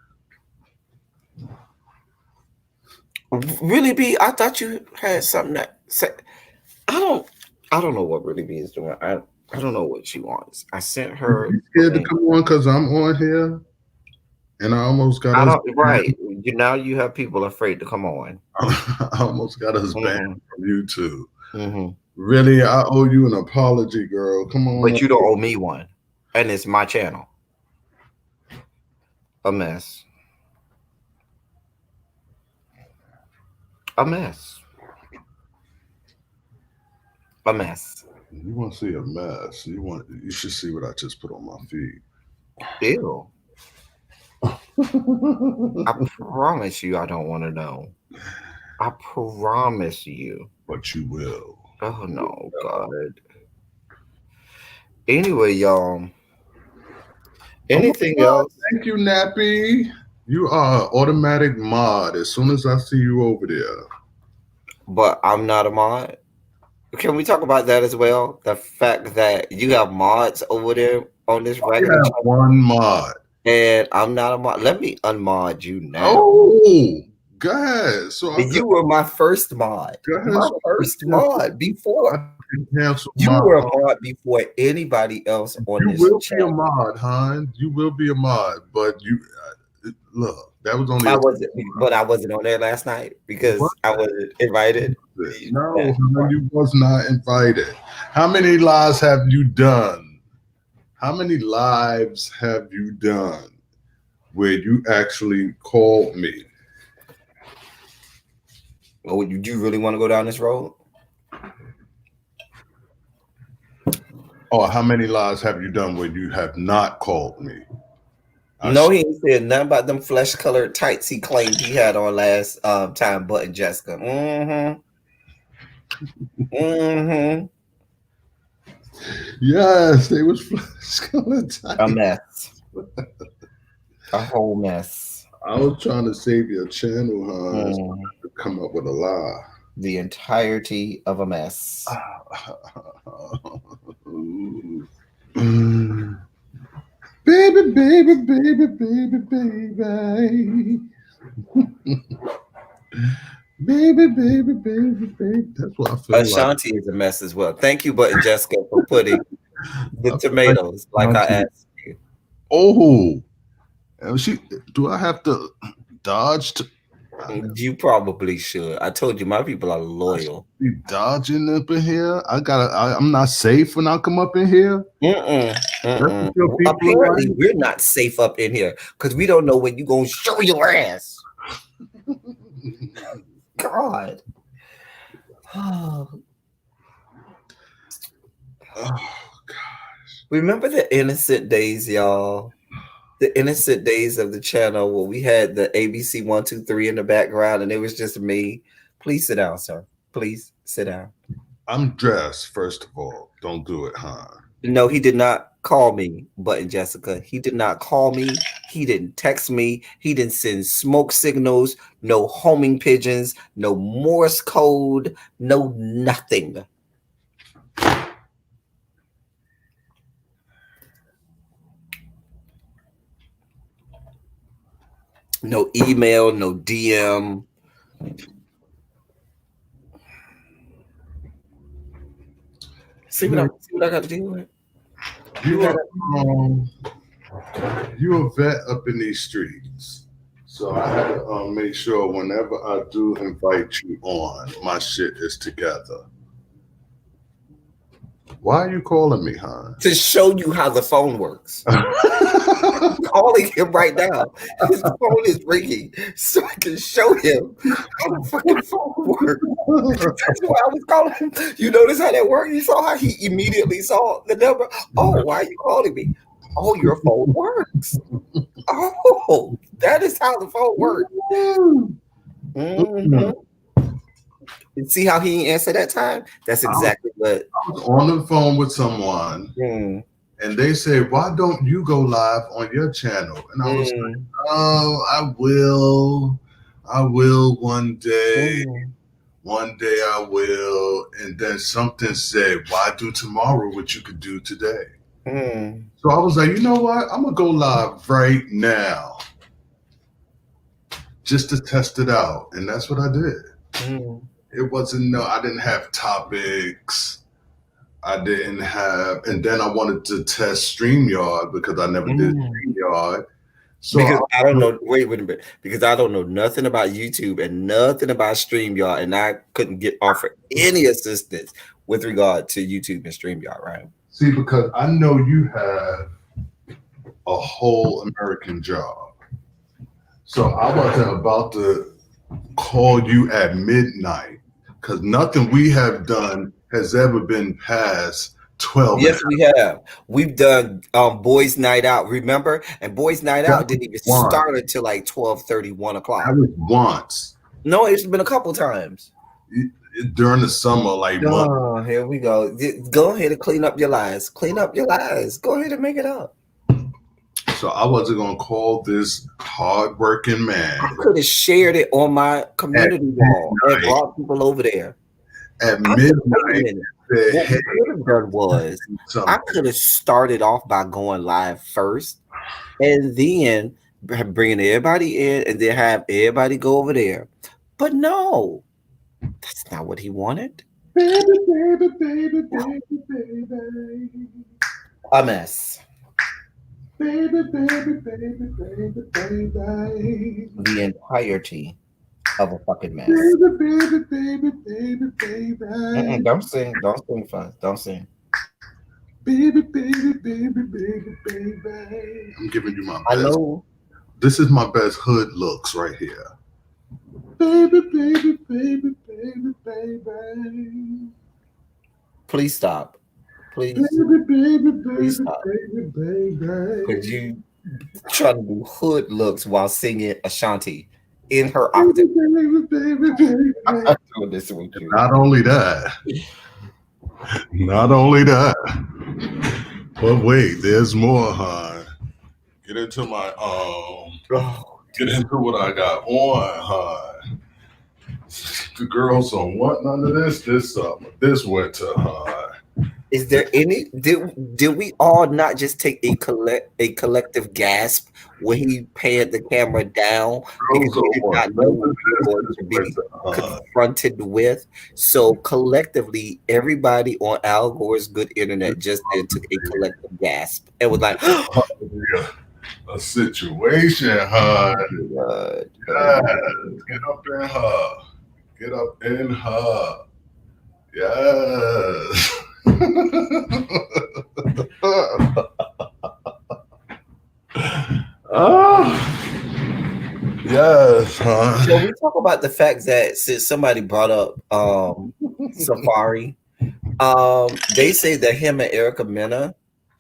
Really, B, I thought you had something that say. I don't. I don't know what really B is doing. I don't know what she wants. I sent her You the scared to link. come on because I'm on here and I almost got I us don't. Right. You now you have people afraid to come on. I almost got us banned Hmm. from YouTube. Hmm. Really, I owe you an apology, girl. Come on. But you don't owe me one, and it's my channel. A mess. A mess. A mess. You want to see a mess? You should see what I just put on my feed. Ew. I promise you, I don't want to know. I promise you. But you will. Oh no, God. Anyway, y'all. Oh my Anything God! else? Thank you, Nappy. You are an automatic mod. As soon as I see you over there, But I'm not a mod. Can we talk about that as well? The fact that you have mods over there on this we regular have channel, one mod. and I'm not a mod. Let me unmod you now. Oh, go ahead. So I could You were my first mod. go ahead. My So first I mod before can cancel you my. were a mod before anybody else on You this will be a channel. mod, hon. You will be a mod, but you look. That was only I a wasn't, but I wasn't on there last night what? because I wasn't invited. No, hon, you was not invited. How many lives have you done? How many lives have you done where you actually called me? Oh, you really want to go down this road? Or how many lives have you done where you have not called me? I No, he ain't said nothing about them flesh colored tights he claimed he had on last time, button Jessica. Mm-hmm. Mm-hmm. yes, they was flesh colored A tight. mess. A whole mess. I was trying to save your channel, huh? So Mm. I could come up with a lie. The entirety of a mess. Mm. Baby, baby, baby, baby, baby. Baby, baby, baby, baby. That's what I feel like. Ashanti is a mess as well. Thank you, button Jessica, for putting the I feel like tomatoes like I Auntie. asked you. Oh, and she. Do I have to dodge? You probably should. I told you my people are I should loyal. be dodging up in here. I'm not safe when I come up in here. Mm-mm, That's mm-mm. what your people are Apparently, we're not safe up in here because we don't know when you're gonna show your ass. like. God. Oh, Oh, remember the innocent days, y'all? The innocent days of the channel where we had the ABC 123 in the background and it was just me. Please sit down, sir. Please sit down. I'm dressed, first of all. Don't do it, huh? No, he did not call me, Button Jessica. He did not call me. He didn't text me. He didn't send smoke signals, no homing pigeons, no Morse code, no nothing. No email, no DM. See what I got to deal with? See You what I are got um, you a vet up in these streets. So I had to make sure whenever I do invite you on, my shit is together. Why are you calling me, hon? to show you how the phone works. Calling him right now. His phone is ringing so I can show him how the fucking phone works. That's why I was calling him. You notice how that worked? You saw how he immediately saw the number. Oh, why are you calling me? Oh, your phone works. Oh, that is how the phone works. Hmm. And see how he answered that time? That's I exactly what. was on the phone with someone Mm, and they said, "Why don't you go live on your channel?" And I was like, mm, "Oh, I will one day. mm, One day I will." And then something said, "Why do tomorrow what you could do today?" mm, So I was like, you know what? I'm gonna go live right now just to test it out, and that's what I did. mm, It wasn't no, I didn't have topics. I didn't have, and then I wanted to test StreamYard because I never did mm. StreamYard. So Because I I don't was know. Wait a minute. Because I don't know nothing about YouTube and nothing about StreamYard, and I couldn't get offer any assistance with regard to YouTube and StreamYard. Right? see because I know you have a whole American job. So I wasn't about to call you at midnight because nothing we have done has ever been past 12 and a Yes, half. we have. We've done Boys Night Out. Remember? And Boys Night That Out was didn't even once. start until like 12:30, 1 o'clock. That was once. No, it's been a couple times. During the summer, like month. Oh, here we go. Go ahead and clean up your lies. Clean up your lies. Go ahead and make it up. So I wasn't gonna call this hardworking I man could have shared it on my at community wall and midnight. brought people over there. At I could wait a midnight, minute. said, What "Hey, we could have done was I something." could have started off by going live first and then bringing everybody in and then have everybody go over there. But no, that's not what he wanted. Baby, baby, baby, baby, baby, A mess. baby, baby, baby, baby, baby. The entirety of a fucking mess. Baby, baby, baby, baby, baby. Don't sing. Don't sing fast. Don't sing. Baby, baby, baby, baby, baby. I'm giving you my I best. know. This is my best hood looks right here. Baby, baby, baby, baby, baby. Please stop. Please, Baby, baby, please baby, stop. baby, Because baby. you trying to do hood looks while singing Ashanti in her octave. Baby, baby, baby, baby, baby. I'm doing this with you. Not only that, not only that, but wait, there's more, huh? Get into my Oh, get into what I got on, huh? The girls don't want none of this summer, this winter, huh? is there any did we all not just take a collective gasp when he panned the camera down because Girls we don't did want not know none what of we were going this to be winter, huh? confronted with? So collectively, everybody on Al Gore's good internet just then took a collective gasp and was like, "Oh Yeah, a situation, huh? my God, oh Yes, my get God." up in her. Get up in her. Yes. Oh, yes, huh? Shall we talk about the fact that since somebody brought up Safari, they say that him and Erica Mena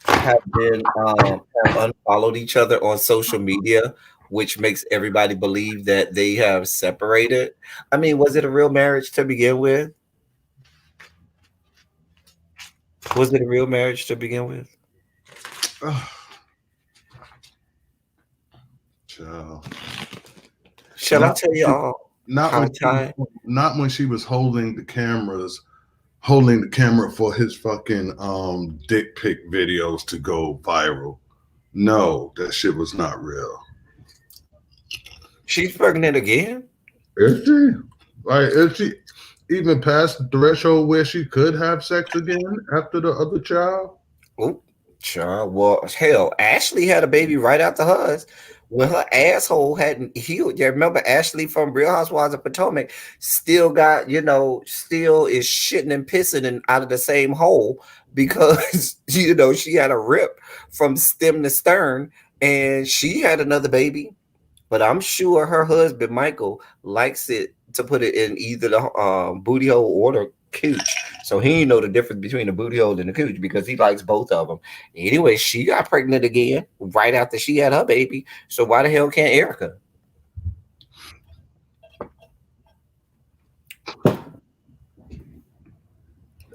have been have unfollowed each other on social media, which makes everybody believe that they have separated. I mean, was it a real marriage to begin with? Was it a real marriage to begin with? Child. Shall I Not tell y'all not how when she was Ty? not when she was holding the camera for his fucking dick pic videos to go viral. No, that shit was not real. She's pregnant again? Is she? Like, is she even past the threshold where she could have sex again after the other child? Oh, sure. Well, hell, Ashley had a baby right after hers when her asshole hadn't healed. Yeah, remember Ashley from Real Housewives of Potomac still got, still is shitting and pissing and out of the same hole because, she had a rip from stem to stern and she had another baby. But I'm sure her husband Michael likes it to put it in either the booty hole or the cooch. So he ain't know the difference between the booty hole and the cooch because he likes both of them. Anyway, she got pregnant again right after she had her baby. So why the hell can't Erica?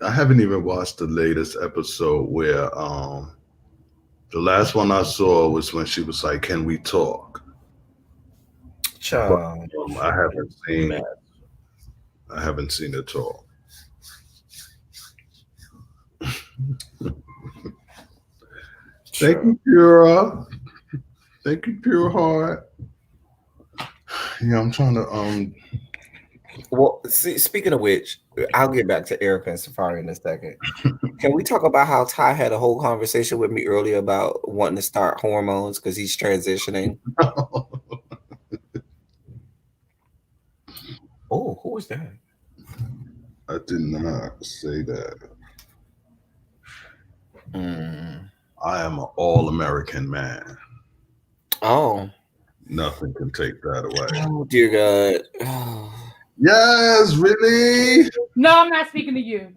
I haven't even watched the latest episode where the last one I saw was when she was like, "Can we talk?" But Child, I haven't man, seen I haven't seen it talk. Thank child. you, Pura. Thank you, Pure Heart. Yeah, I'm trying to Well, see, speaking of which, I'll get back to Erica and Safari in a second. Can we talk about how Ty had a whole conversation with me earlier about wanting to start hormones because he's transitioning? Oh, who was that? I did not say that. Mm. I am an all American man. Oh, Nothing can take that away. oh dear God. Oh, Yes, really? No, I'm not speaking to you.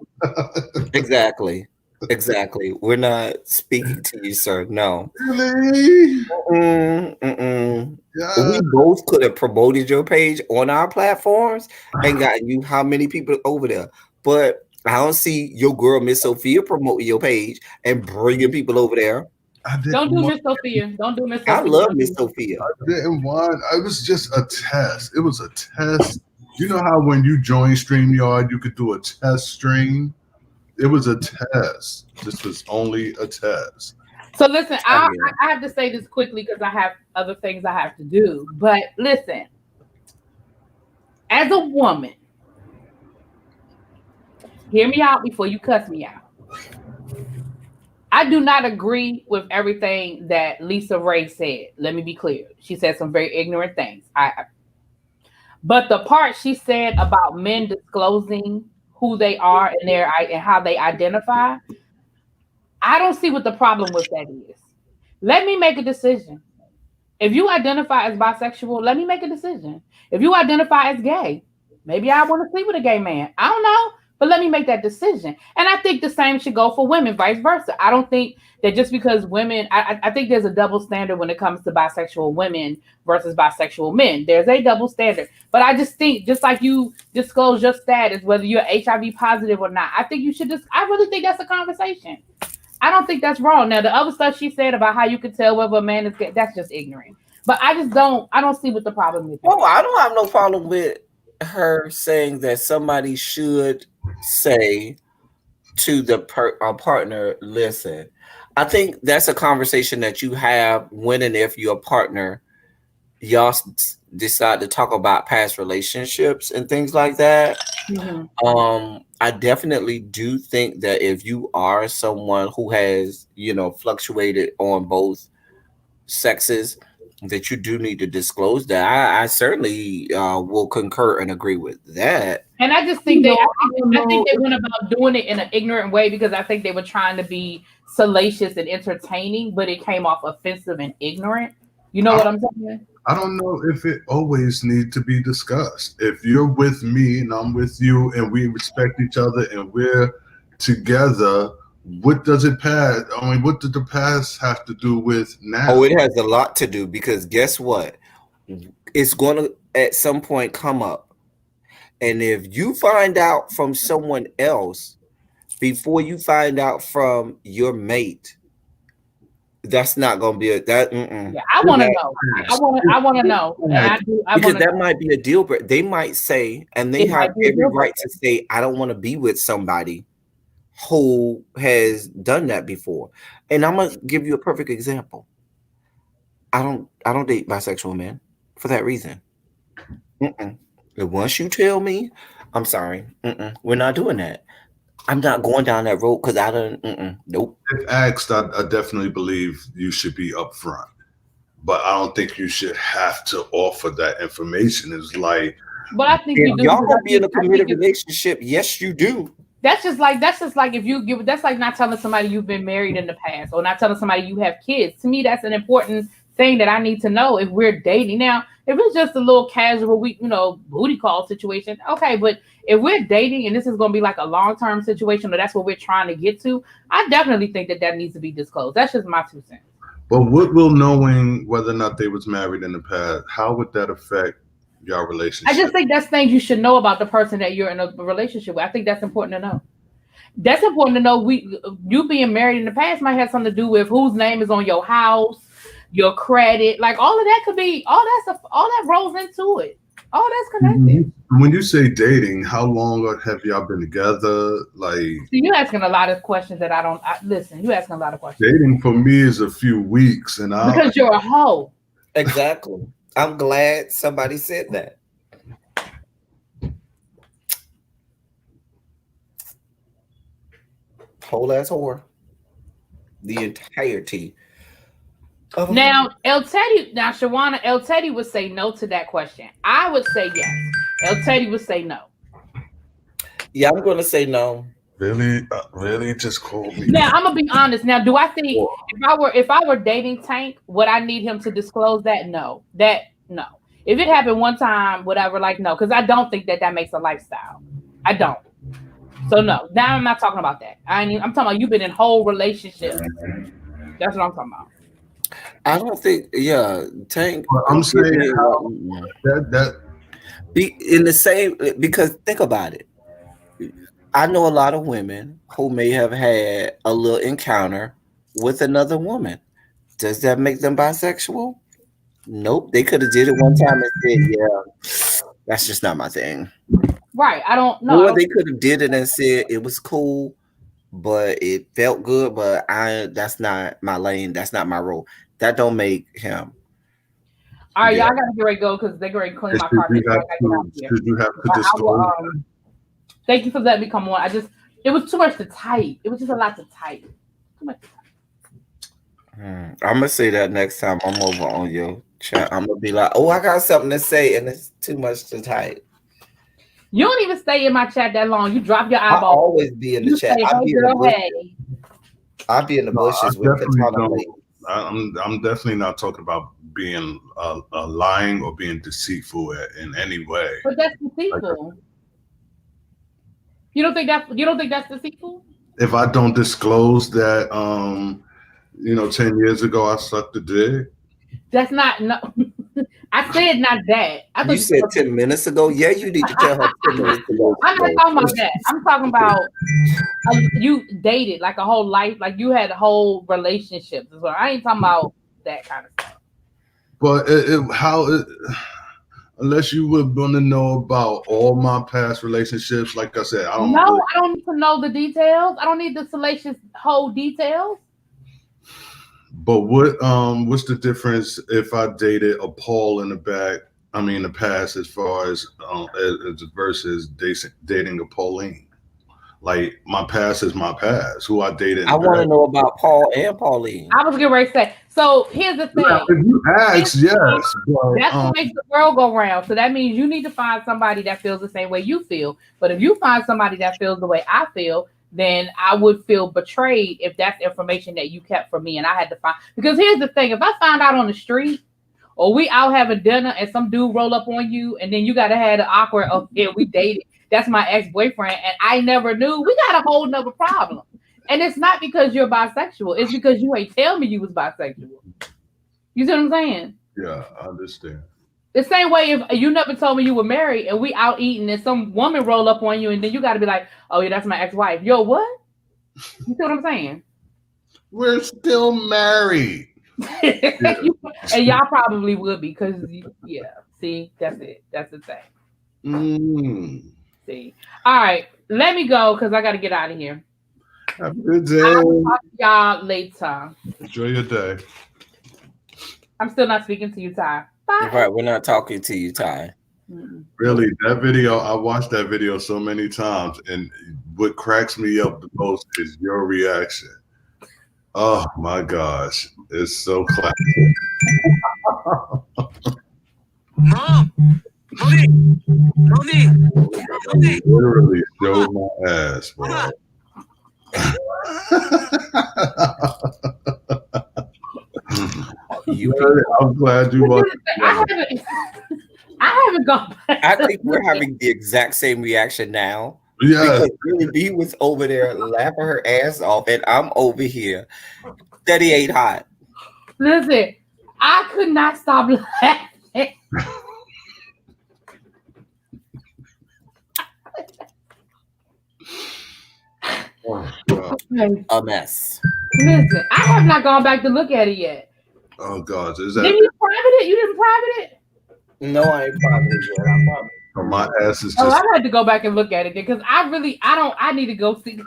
exactly. Exactly. We're not speaking to you, sir. No. Really? Mm-mm, mm-mm. Yeah. We both could have promoted your page on our platforms and gotten you how many people over there. But I don't see your girl, Miss Sophia, promoting your page and bringing people over there. I Don't didn't do want Miss Sophia. Don't do Miss I Sophia. love Don't Miss do Sophia. didn't want it was just a test. It was a test. You know how when you join StreamYard you could do a test stream? It was a test. This was only a test. So listen, I I, get it. I I have to say this quickly because I have other things I have to do. But listen, as a woman, hear me out before you cuss me out. I do not agree with everything that Lisa Ray said. Let me be clear. She said some very ignorant things. But the part she said about men disclosing who they are and and how they identify, I don't see what the problem with that is. Let me make a decision. If you identify as bisexual, let me make a decision. If you identify as gay, maybe I want to sleep with a gay man. I don't know, but let me make that decision. And I think the same should go for women, vice versa. I don't think that just because women, I think there's a double standard when it comes to bisexual women versus bisexual men. There's a double standard. But I just think, just like you disclose your status, whether you're HIV positive or not, I think you should just, I really think that's a conversation. I don't think that's wrong. Now, the other stuff she said about how you could tell whether a man is gay, that's just ignorant. But I don't see what the problem is. Oh, I don't have no problem with her saying that somebody should say to the partner, listen, I think that's a conversation that you have when and if your partner, y'all decide to talk about past relationships and things like that. I definitely do think that if you are someone who has, fluctuated on both sexes, that you do need to disclose that. I certainly will concur and agree with that. And I just think I think they went about doing it in an ignorant way because I think they were trying to be salacious and entertaining, but it came off offensive and ignorant. You know what I'm saying? I don't know if it always needs to be discussed. If you're with me and I'm with you and we respect each other and we're together, what does it pass? I mean, what did the past have to do with now? Oh, it has a lot to do because guess what? It's going to at some point come up. And if you find out from someone else before you find out from your mate, that's not gonna be a that. Yeah, I want to know. I want to know. And I do. I Because want to that know. might be a deal breaker. They might say, and they It have might be a every deal right breaker. to say, I don't want to be with somebody who has done that before. And I'm gonna give you a perfect example. I don't date bisexual men for that reason. Mm-mm. And once you tell me, I'm sorry, we're not doing that. I'm not going down that road because I don't. Nope. If asked, I definitely believe you should be upfront, but I don't think you should have to offer that information. It's like, But I think If you do. y'all Because gonna be in a I think committed relationship, yes, you do. that's just like if you give. That's like not telling somebody you've been married in the past, or not telling somebody you have kids. To me, that's an important thing that I need to know if we're dating. Now, if it's just a little casual, booty call situation, okay. But if we're dating and this is going to be like a long term situation, or that's what we're trying to get to, I definitely think that needs to be disclosed. That's just my 2 cents. but what will knowing whether or not they was married in the past, how would that affect your I relationship? just think that's things you should know about the person that you're in a relationship with. I think that's important to know. That's important to know. You being married in the past might have something to do with whose name is on your house, your credit, like all of that could be all that stuff. All that rolls into it. All that's connected. When you say dating, how long have y'all been together? Like, So you asking a lot of questions that I don't listen. You asking a lot of questions dating for me is a few weeks, and because you're a hoe. Exactly. I'm glad somebody said that. Whole ass whore. The entirety of Now Shawana, El Teddy would say no to that question. I would say yes. El Teddy would say no. Yeah, I'm gonna say no. really just called me. Now I'm gonna be honest. Now, do I think if I were dating Tank, would I need him to disclose that? No. No. If it happened one time, whatever, like no, because I don't think that makes a lifestyle. I don't. So no. Now I'm not talking about that. I'm talking about you've been in whole relationships. That's what I'm talking about. I don't think. Yeah, Tank. But I'm saying how that Be in the same because think about it. I know a lot of women who may have had a little encounter with another woman. Does that make them bisexual? Nope. They could have did it one time and said, "Yeah, that's just not my thing." Right. I don't know. Or they could have did it and said it was cool, but it felt good. But that's not my lane. That's not my role. That don't make him. All right, y'all gotta get ready to go because they're going to clean my carpet. Should you have to But disclose? thank you for letting me come on. It was too much to type. It was just a lot to type. Too much to type. I'm gonna say that next time I'm over on your chat. I'm gonna be like, "Oh, I got something to say," and it's too much to type. You don't even stay in my chat that long. You drop your I eyeball. always be in the chat. Say, I'll hey, be in the bushes. I'll be in the bushes with katana blades. I'm definitely not talking about being lying or being deceitful in any way. But that's deceitful. You don't think that's deceitful? If I don't disclose that, 10 years ago I sucked a dick. That's not no. I said not that. You said 10 minutes ago. Yeah, you need to tell her 10 minutes ago. I'm not talking about that. I'm talking about you dated like a whole life, like you had a whole relationship. So I ain't talking about that kind of stuff. But unless you would want to know about all my past relationships, like I said, I don't need to know the details. I don't need the salacious whole details. But what's the difference if I dated a Paul in the past, as far as versus dating a Pauline? Like, my past is my past. Who I dated. I want to know about Paul and Pauline. I was getting ready to say. So here's the thing. Now, if you ask, yes. But, that's what makes the world go round. So that means you need to find somebody that feels the same way you feel. But if you find somebody that feels the way I feel, then I would feel betrayed if that's information that you kept from me and I had to find. Because here's the thing. If I found out on the street or we out having dinner and some dude roll up on you and then you got to have the awkward of, yeah, we dated. That's my ex-boyfriend and I never knew. We got a whole nother problem. And it's not because you're bisexual. It's because you ain't tell me you was bisexual. You see what I'm saying? Yeah, I understand. The same way if you never told me you were married and we out eating and some woman roll up on you and then you got to be like, oh, yeah, that's my ex-wife. Yo, what? You see what I'm saying? We're still married. Yeah. And y'all probably would be because, yeah. See, that's it. That's the thing. Mm. See. All right, let me go because I got to get out of here. Have a good I'll day. talk to y'all later. Enjoy your day. I'm still not speaking to you, Ty. Bye. Right, we're not talking to you, Ty. Really, that video, I watched that video so many times, and what cracks me up the most is your reaction. Oh my gosh, it's so classic. Mom, mommy, mommy, mommy, Literally showed my ass, bro. mama. You I'm glad you watched. I haven't gone back. I think we're having the exact same reaction now. Yeah, Because Billy B was over there laughing her ass off, and I'm over here. 38 hot. Listen, I could not stop laughing. oh, God. A mess. Listen, I have not gone back to look at it yet. Oh gosh, is Did that you private it? You didn't private it? No, I ain't probably yet. I'm probably. oh, my ass is Oh, just I had to go back and look at it because I need to go see.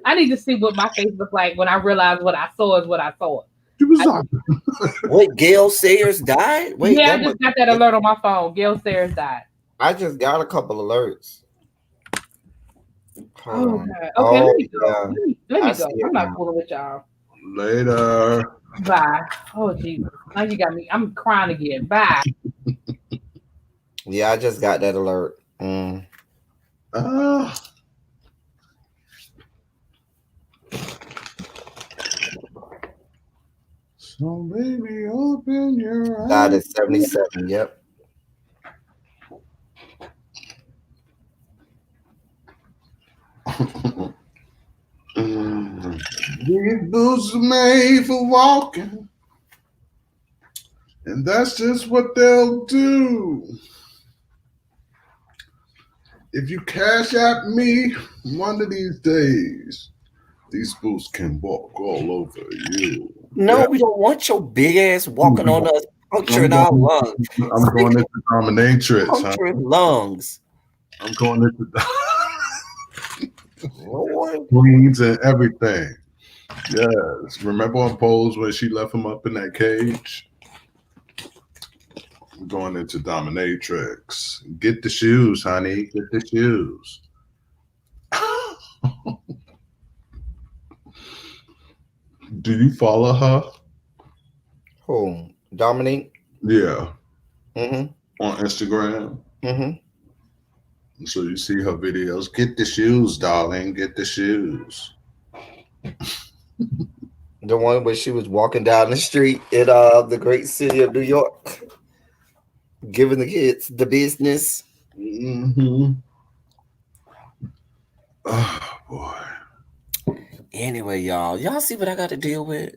I need to see what my face looked like when I realized what I saw is what I saw. you was on. Wait, Gail Sayers died? Wait, Yeah, I just got that alert on my phone. Gail Sayers died. I just got a couple alerts. Hold on. Okay, Oh, let me go. yeah. Let I me see go. it I'm not now. fooling with y'all. Later. Bye. Oh Jesus. Now you got me. I'm crying again. Bye. Yeah, I just got that alert. Mm. So baby, open your Died eyes. at 77. Yep. These boots are made for walking, and that's just what they'll do. If you cash at me one of these days, these boots can walk all over you. No, Yeah. we don't want your big ass walking on us, puncturing our lungs. I'm going into dominatrix. Puncturing lungs. I'm going into Lord. queens and everything. Yes. Remember on Pose when she left him up in that cage? I'm going into dominatrix. Get the shoes, honey. Get the shoes. Do you follow her? Who? Dominique? Yeah. Mm-hmm. On Instagram. Mm-hmm. So you see her videos. Get the shoes, darling. Get the shoes. The one where she was walking down the street in the great city of New York, giving the kids the business. Mm-hmm. Oh boy. Anyway, y'all see what I got to deal with?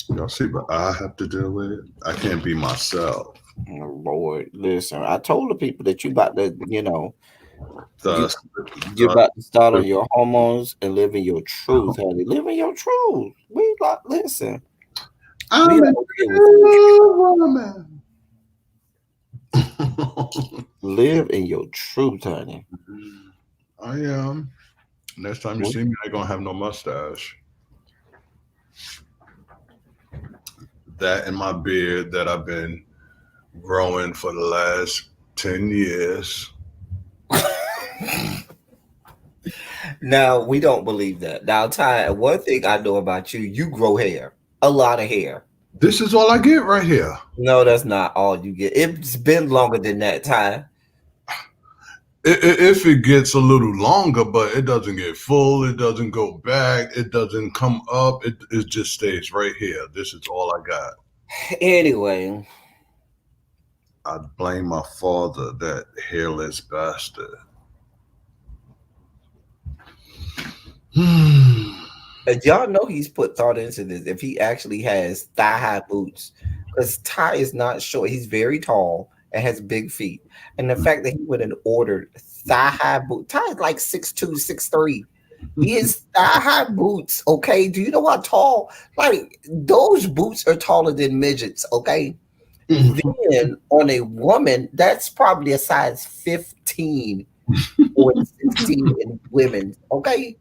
Y'all see what I have to deal with? I can't be myself. Oh, Lord, listen, I told the people that you about to, Thus, you're about to start on your hormones and live in your truth, honey. Live in your truth. We like, listen. I'm We a okay with woman. live in your truth, honey. I am. Next time you see me, I ain't gonna have no mustache. That and my beard that I've been growing for the last 10 years. Now, we don't believe that. Now, Ty, one thing I know about you, you grow hair. A lot of hair. This is all I get right here. No, that's not all you get. It's been longer than that, Ty. If it gets a little longer, but it doesn't get full, it doesn't go back, it doesn't come up, it just stays right here. This is all I got. Anyway. I blame my father, that hairless bastard. And y'all know he's put thought into this. If he actually has thigh-high boots, because Ty is not short. He's very tall and has big feet. And the fact that he went and ordered thigh-high boots, Ty is like 6'2", 6'3". His thigh-high boots, okay? Do you know how tall? Like, those boots are taller than midgets, okay? Then on a woman, that's probably a size 15 or 16 in women, okay?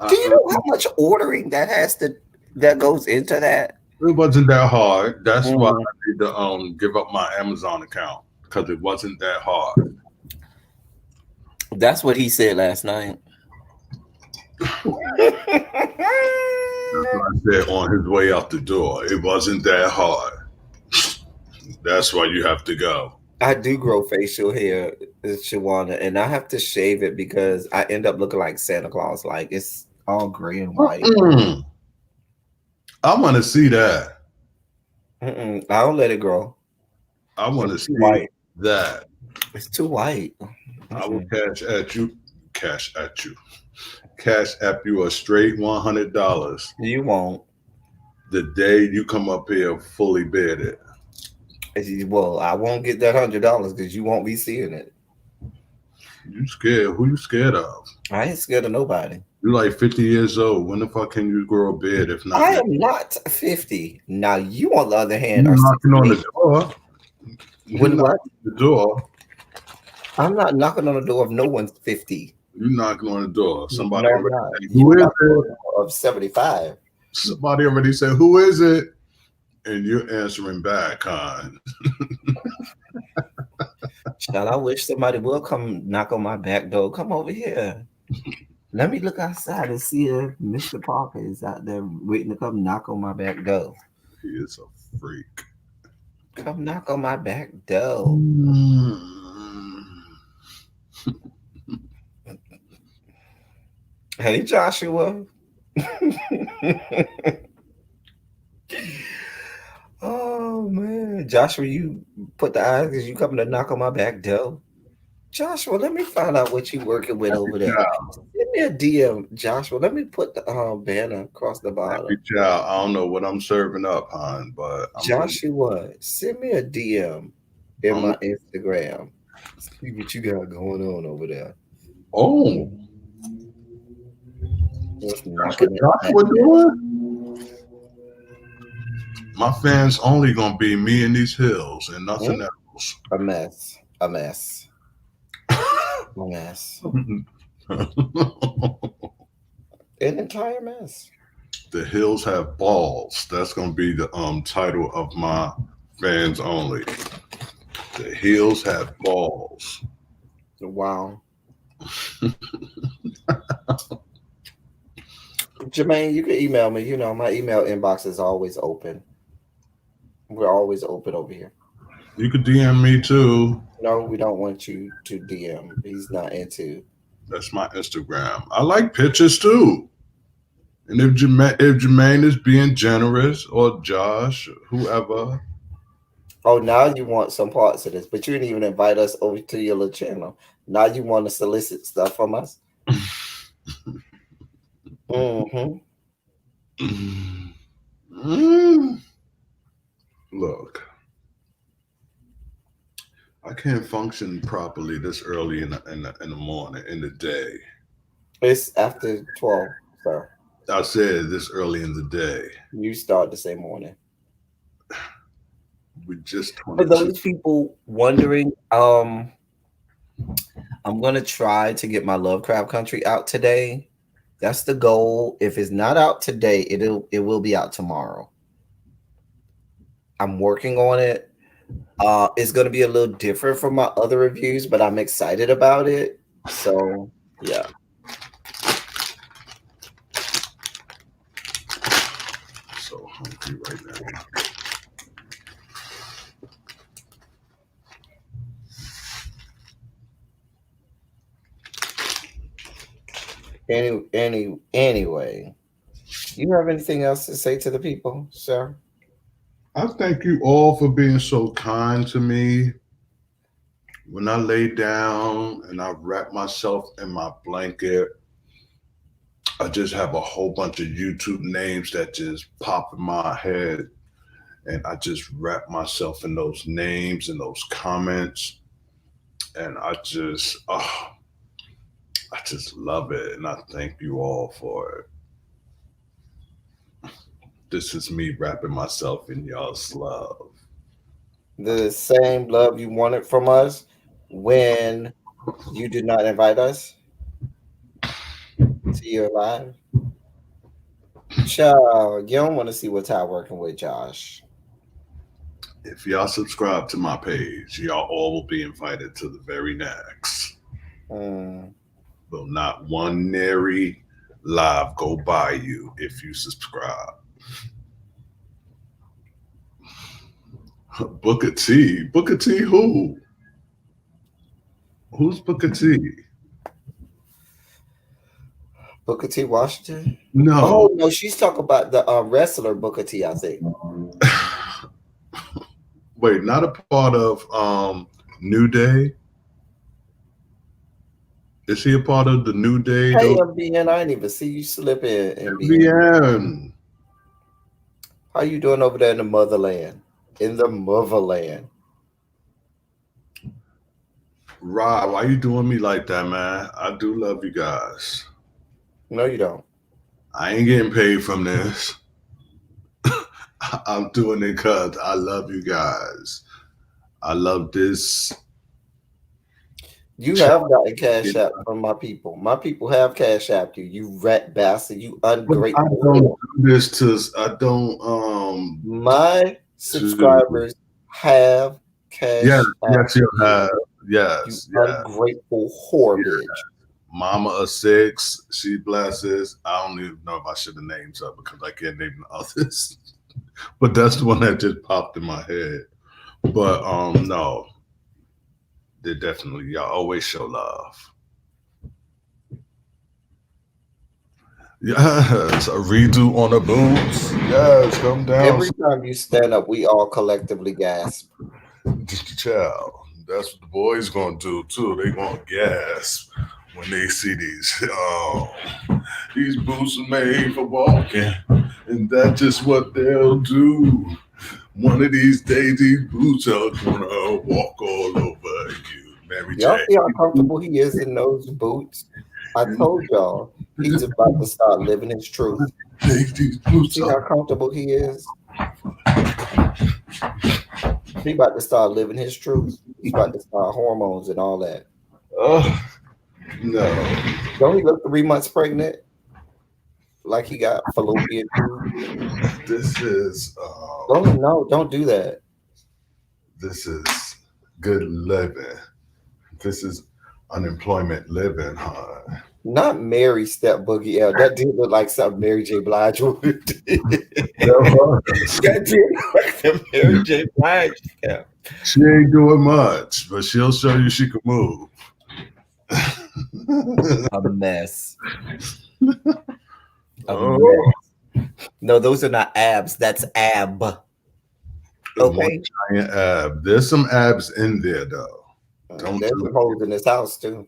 Do you know how much ordering that goes into that? It wasn't that hard. That's why Mhm. I need to give up my Amazon account because it wasn't that hard. That's what he said last night. That's what I said on his way out the door. It wasn't that hard. That's why you have to go. I do grow facial hair, Shawana, and I have to shave it because I end up looking like Santa Claus. Like it's all gray and white. Mm. I want to see that. I don't let it grow. I want to It's too see white. that. It's too white. I will cash at you, cash app you a straight $100 You won't. the day you come up here fully bearded. Well, I won't get that $100 because you won't be seeing it. You scared? Who you scared of? I ain't scared of nobody. You like 50 years old. When the fuck can you grow a beard if not I now? am not 50. Now you, on the other hand, You are knocking on the 68. door. You When knocking what? on the door. I'm not knocking on the door of no one's 50. You knocking on the door. Somebody No, I'm already not. said, You who is knocking on it? the door of 75. Somebody already said, who is it? And you're answering back, Con. Child, I wish somebody will come knock on my back door. Come over here. Let me look outside and see if Mr. Parker is out there waiting to come knock on my back door. He is a freak. Come knock on my back door. Mm. Hey, Joshua. Oh, man. Joshua, you put the eyes because you coming to knock on my back door. Joshua, let me find out what you working with over there. Send me a DM, Joshua. Let me put the banner across the bottom. Happy child. I don't know what I'm serving up, hon, but Joshua, send me a DM in my Instagram. See what you got going on over there. Oh, What's that's knocking what it? Joshua doing? My fans only gonna be me in these hills and nothing else. A mess. A mess. A mess. An entire mess. The hills have balls. That's gonna be the title of my fans only. The hills have balls. Wow. Jermaine, you can email me. You know, my email inbox is always open. We're always open over here. You could DM me too. No, we don't want you to DM. He's not into. That's my Instagram. I like pictures too. And if Jermaine is being generous or Josh, whoever. Oh, now you want some parts of this, but you didn't even invite us over to your little channel. Now you want to solicit stuff from us. Mm-hmm. Look, I can't function properly this early in the morning, in the day. It's after 12, sir. I said this early in the day. You start the same morning. We just For those people wondering, I'm gonna try to get my Lovecraft Country out today. That's the goal. If it's not out today, it will be out tomorrow. I'm working on it. It's gonna be a little different from my other reviews, but I'm excited about it. So yeah. So hungry right now. Anyway, you have anything else to say to the people, sir? I thank you all for being so kind to me. When I lay down and I wrap myself in my blanket, I just have a whole bunch of YouTube names that just pop in my head. And I just wrap myself in those names and those comments. And I just, I just love it, and I thank you all for it. This is me wrapping myself in y'all's love. The same love you wanted from us when you did not invite us to your live. Child, you don't want to see what Ty working with, Josh. If y'all subscribe to my page, y'all all will be invited to the very next. Mm. Will not one nary live go by you if you subscribe. Booker T. Booker T who? Who's Booker T? Booker T. Washington? No. Oh, no, she's talking about the wrestler Booker T, I think. Wait, not a part of New Day? Is he a part of the New Day? Hey, MBN, I didn't even see you slip in, MBN. MBN. How you doing over there in the motherland? In the motherland. Rob, why you doing me like that, man? I do love you guys. No, you don't. I ain't getting paid from this. I'm doing it because I love you guys. I love this. You have gotten cash app from my people. My people have cash app you. You rat bastard. You ungrateful. I don't do this to. I don't. My subscribers have cash yes, app. yes, you have. Yes, you ungrateful whore bitch. Mama of 6, she blesses. I don't even know if I should have named her because I can't name the others. But that's the one that just popped in my head. But no. They definitely, y'all always show love. Yes, a redo on the boots. Yes, come down. Every time you stand up, we all collectively gasp. Child, that's what the boys gonna do too. They gonna gasp when they see these boots are made for walking, and that's just what they'll do. One of these days, these boots are gonna walk all over you, Mary J. Y'all see how comfortable he is in those boots? I told y'all he's about to start living his truth. See how comfortable he is? He about to start living his truth. He about to start hormones and all that. No. Don't he look 3 months pregnant? Like he got fallopian tube? This is don't do that. This is good living. This is unemployment living, huh? Not Mary Step Boogie L. That did look like something Mary J. Blige would do. That did look like the Mary J. Blige. Yeah. She ain't doing much, but she'll show you she can move. A mess. Mess. No, those are not abs. That's ab. Okay. Giant ab. There's some abs in there, though. There's some holes in this house, too.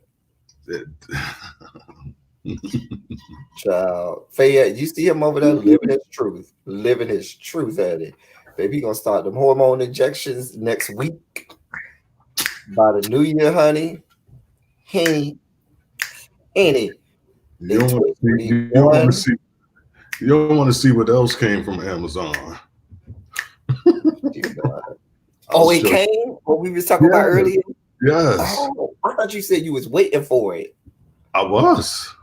Child. Fayette, you see him over there living his truth. Living his truth at it. Baby, he gonna start them hormone injections next week. By the new year, honey. Henny. Any. You don't want to see what else came from Amazon. Oh, it came? What we was talking about earlier? Yes. Oh, I thought you said you was waiting for it. I was.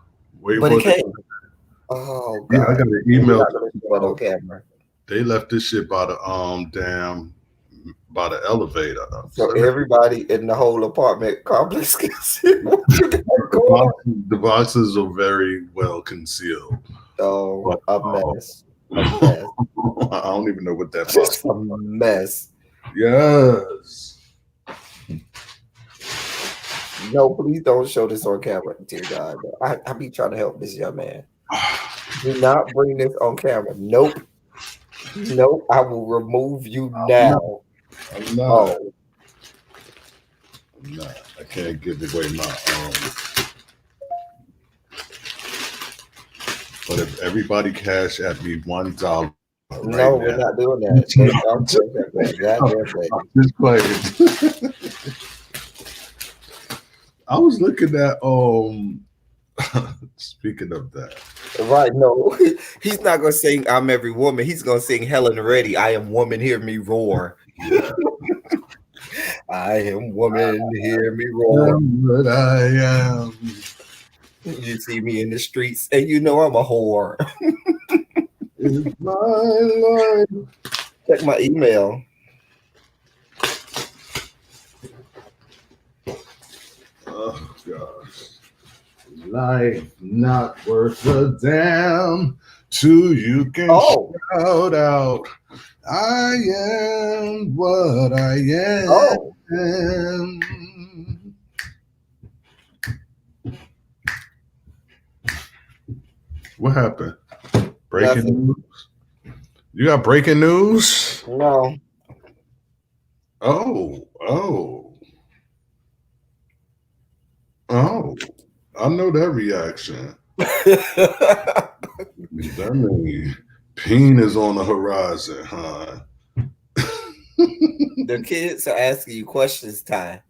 But it came. Oh, God. Yeah, I got an email. On camera. They left this shit by the by the elevator. So everybody in the whole apartment complex can see what you got going on. The boxes are very well concealed. Oh, a mess. A mess. I don't even know what that Just a mess. Yes. No, please don't show this on camera, dear God. I be trying to help this young man. Do not bring this on camera. Nope. Nope. I will remove you now. I'm not. Oh. I'm not. I can't give away my But if everybody cash at me $1 no, we're not doing that. Just playing. I was looking at Speaking of that, Right? No, he's not gonna sing "I'm Every Woman." He's gonna sing "Helen Reddy." I am woman, hear me roar. yeah, I am woman, hear me roar. what I am. You see me in the streets, and you know I'm a whore. It's my life. Check my email. Oh gosh. Life not worth a damn till you can shout out. I am what I am. What happened? Breaking news? You got breaking news? No. Oh. I know that reaction. That means Peen is on the horizon, huh? The kids are asking you questions, Ty.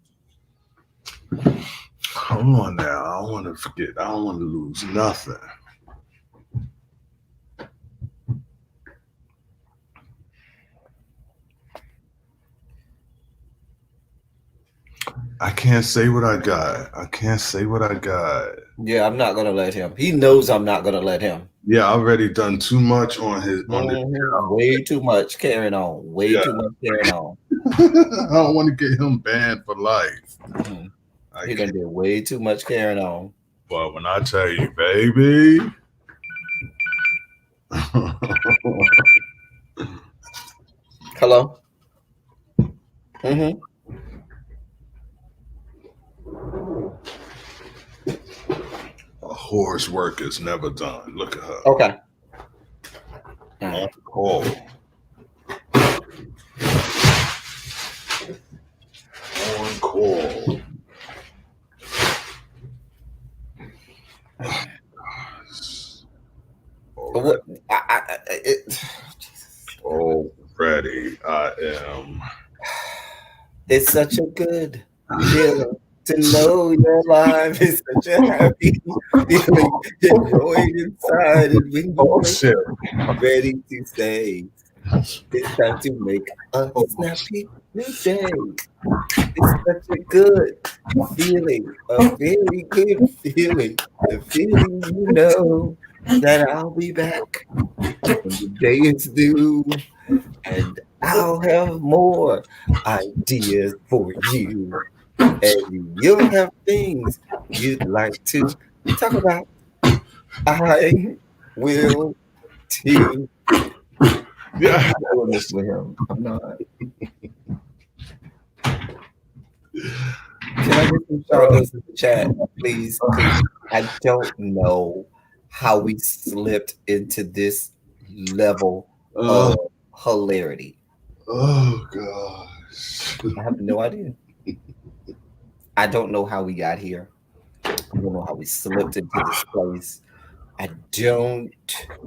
Hold on now. I don't want to forget. I don't want to lose nothing. I can't say what I got. Yeah, I'm not gonna let him. He knows I'm not gonna let him. Yeah, I already done too much on his way too much carrying on. Too much carrying on. I don't want to get him banned for life. He done did way too much carrying on. But when I tell you, baby. Hello? A whore's work is never done. Look at her. Okay. On call. On call. What? Already, I am. It's such a good feeling to know you're alive. It's such a happy feeling. Enjoyed inside, and when you're ready to say, it's time to make a snappy new day. It's such a good feeling, a very good feeling. The feeling you know that I'll be back when the day is due, and I'll have more ideas for you, and you'll have things you'd like to talk about. I will too. Yeah, I'm doing this with him. I'm not. Can I get some shout outs in the chat, please? I don't know how we slipped into this level of hilarity. Oh gosh. I have no idea. I don't know how we got here. I don't know how we slipped into this place. I don't.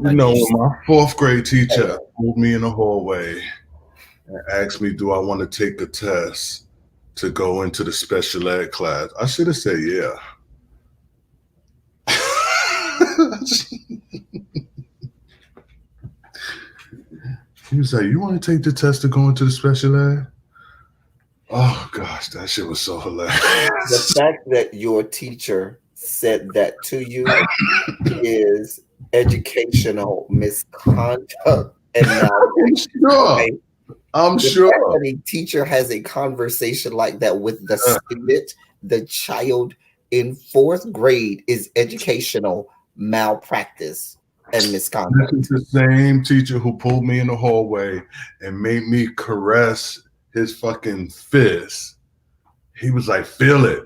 You know, when my fourth grade teacher pulled me in the hallway and asked me, do I want to take a test to go into the special ed class? I should have said, yeah. He was like, you want to take the test to go into the special ed? Oh, gosh, that shit was so hilarious. The fact that your teacher said that to you is educational misconduct. And I'm sure. That a teacher has a conversation like that with the student, the child in fourth grade is educational malpractice and misconduct. This is the same teacher who pulled me in the hallway and made me caress his fucking fist. He was like, feel it.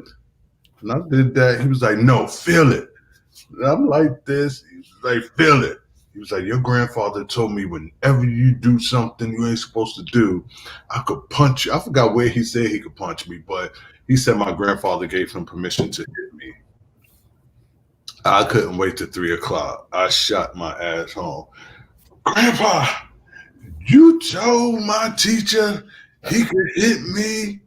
And I did that. He was like, no, feel it. And I'm like this. He was like, feel it. He was like, your grandfather told me whenever you do something you ain't supposed to do, I could punch you. I forgot where he said he could punch me, but he said my grandfather gave him permission to hit me. I couldn't wait till 3 o'clock. I shot my ass home. Grandpa, you told my teacher he could hit me?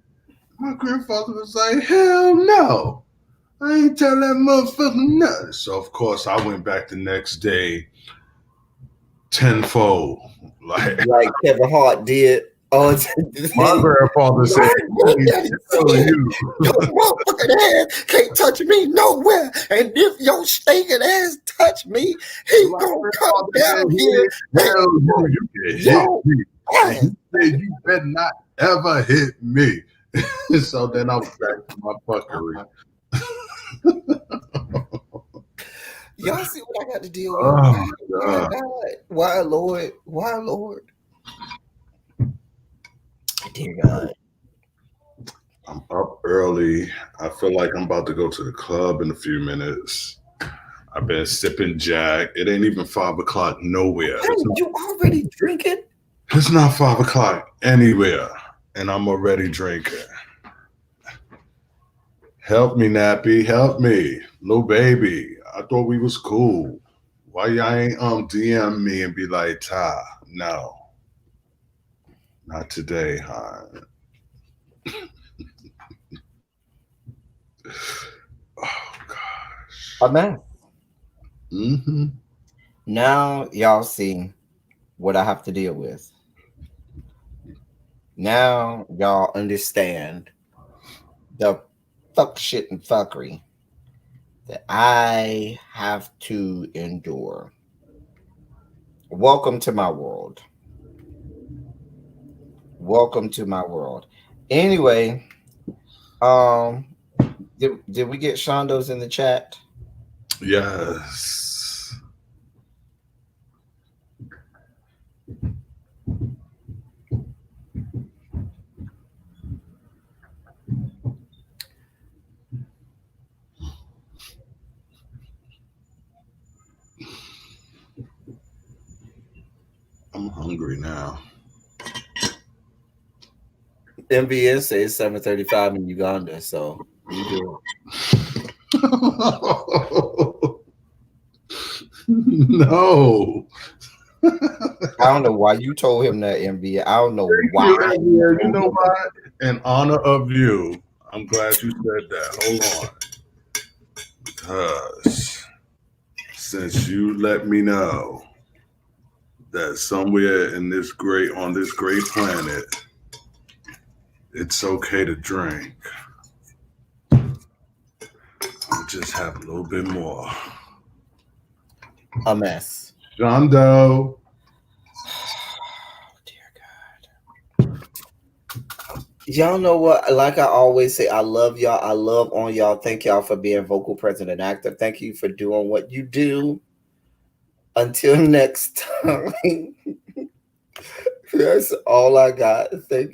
My grandfather was like, hell no. I ain't tell that motherfucker nothing. So of course I went back the next day tenfold. Like Kevin Hart did. Oh, my grandfather said, "Tell you, your motherfucking ass can't touch me nowhere. And if your stinking ass touch me, he my gonna come grandfather said, down here. tell you can hit me." And he said, "You better not ever hit me." So then I was back to my fuckery. Y'all see what I got to deal with? Oh My God. God. Why, Lord? Why, Lord? Dear God. I'm up early. I feel like I'm about to go to the club in a few minutes. I've been sipping Jack. It ain't even 5 o'clock nowhere. Hey, you already drinking? It's not 5 o'clock anywhere, and I'm already drinking. Help me, Nappy. Help me. Little baby. I thought we was cool. Why y'all ain't DM me and be like, Ty, no. Not today, hon. Oh gosh. Amen. Mm-hmm. Now y'all see what I have to deal with. Now y'all understand the fuck shit and fuckery that I have to endure. Welcome to my world. Welcome to my world. Anyway, did we get Shondo's in the chat? Yes. I'm hungry now. MBN says 7:35 in Uganda, so you do. No. I don't know why you told him that, MBN. I don't know why. You know what? In honor of you, I'm glad you said that. Hold on. Because since you let me know that somewhere in this great planet, it's okay to drink, I'll just have a little bit more. A mess. John Doe. Y'all know what? Like I always say, I love y'all. I love on y'all. Thank y'all for being vocal, present, and active. Thank you for doing what you do. Until next time. That's all I got. Thank you.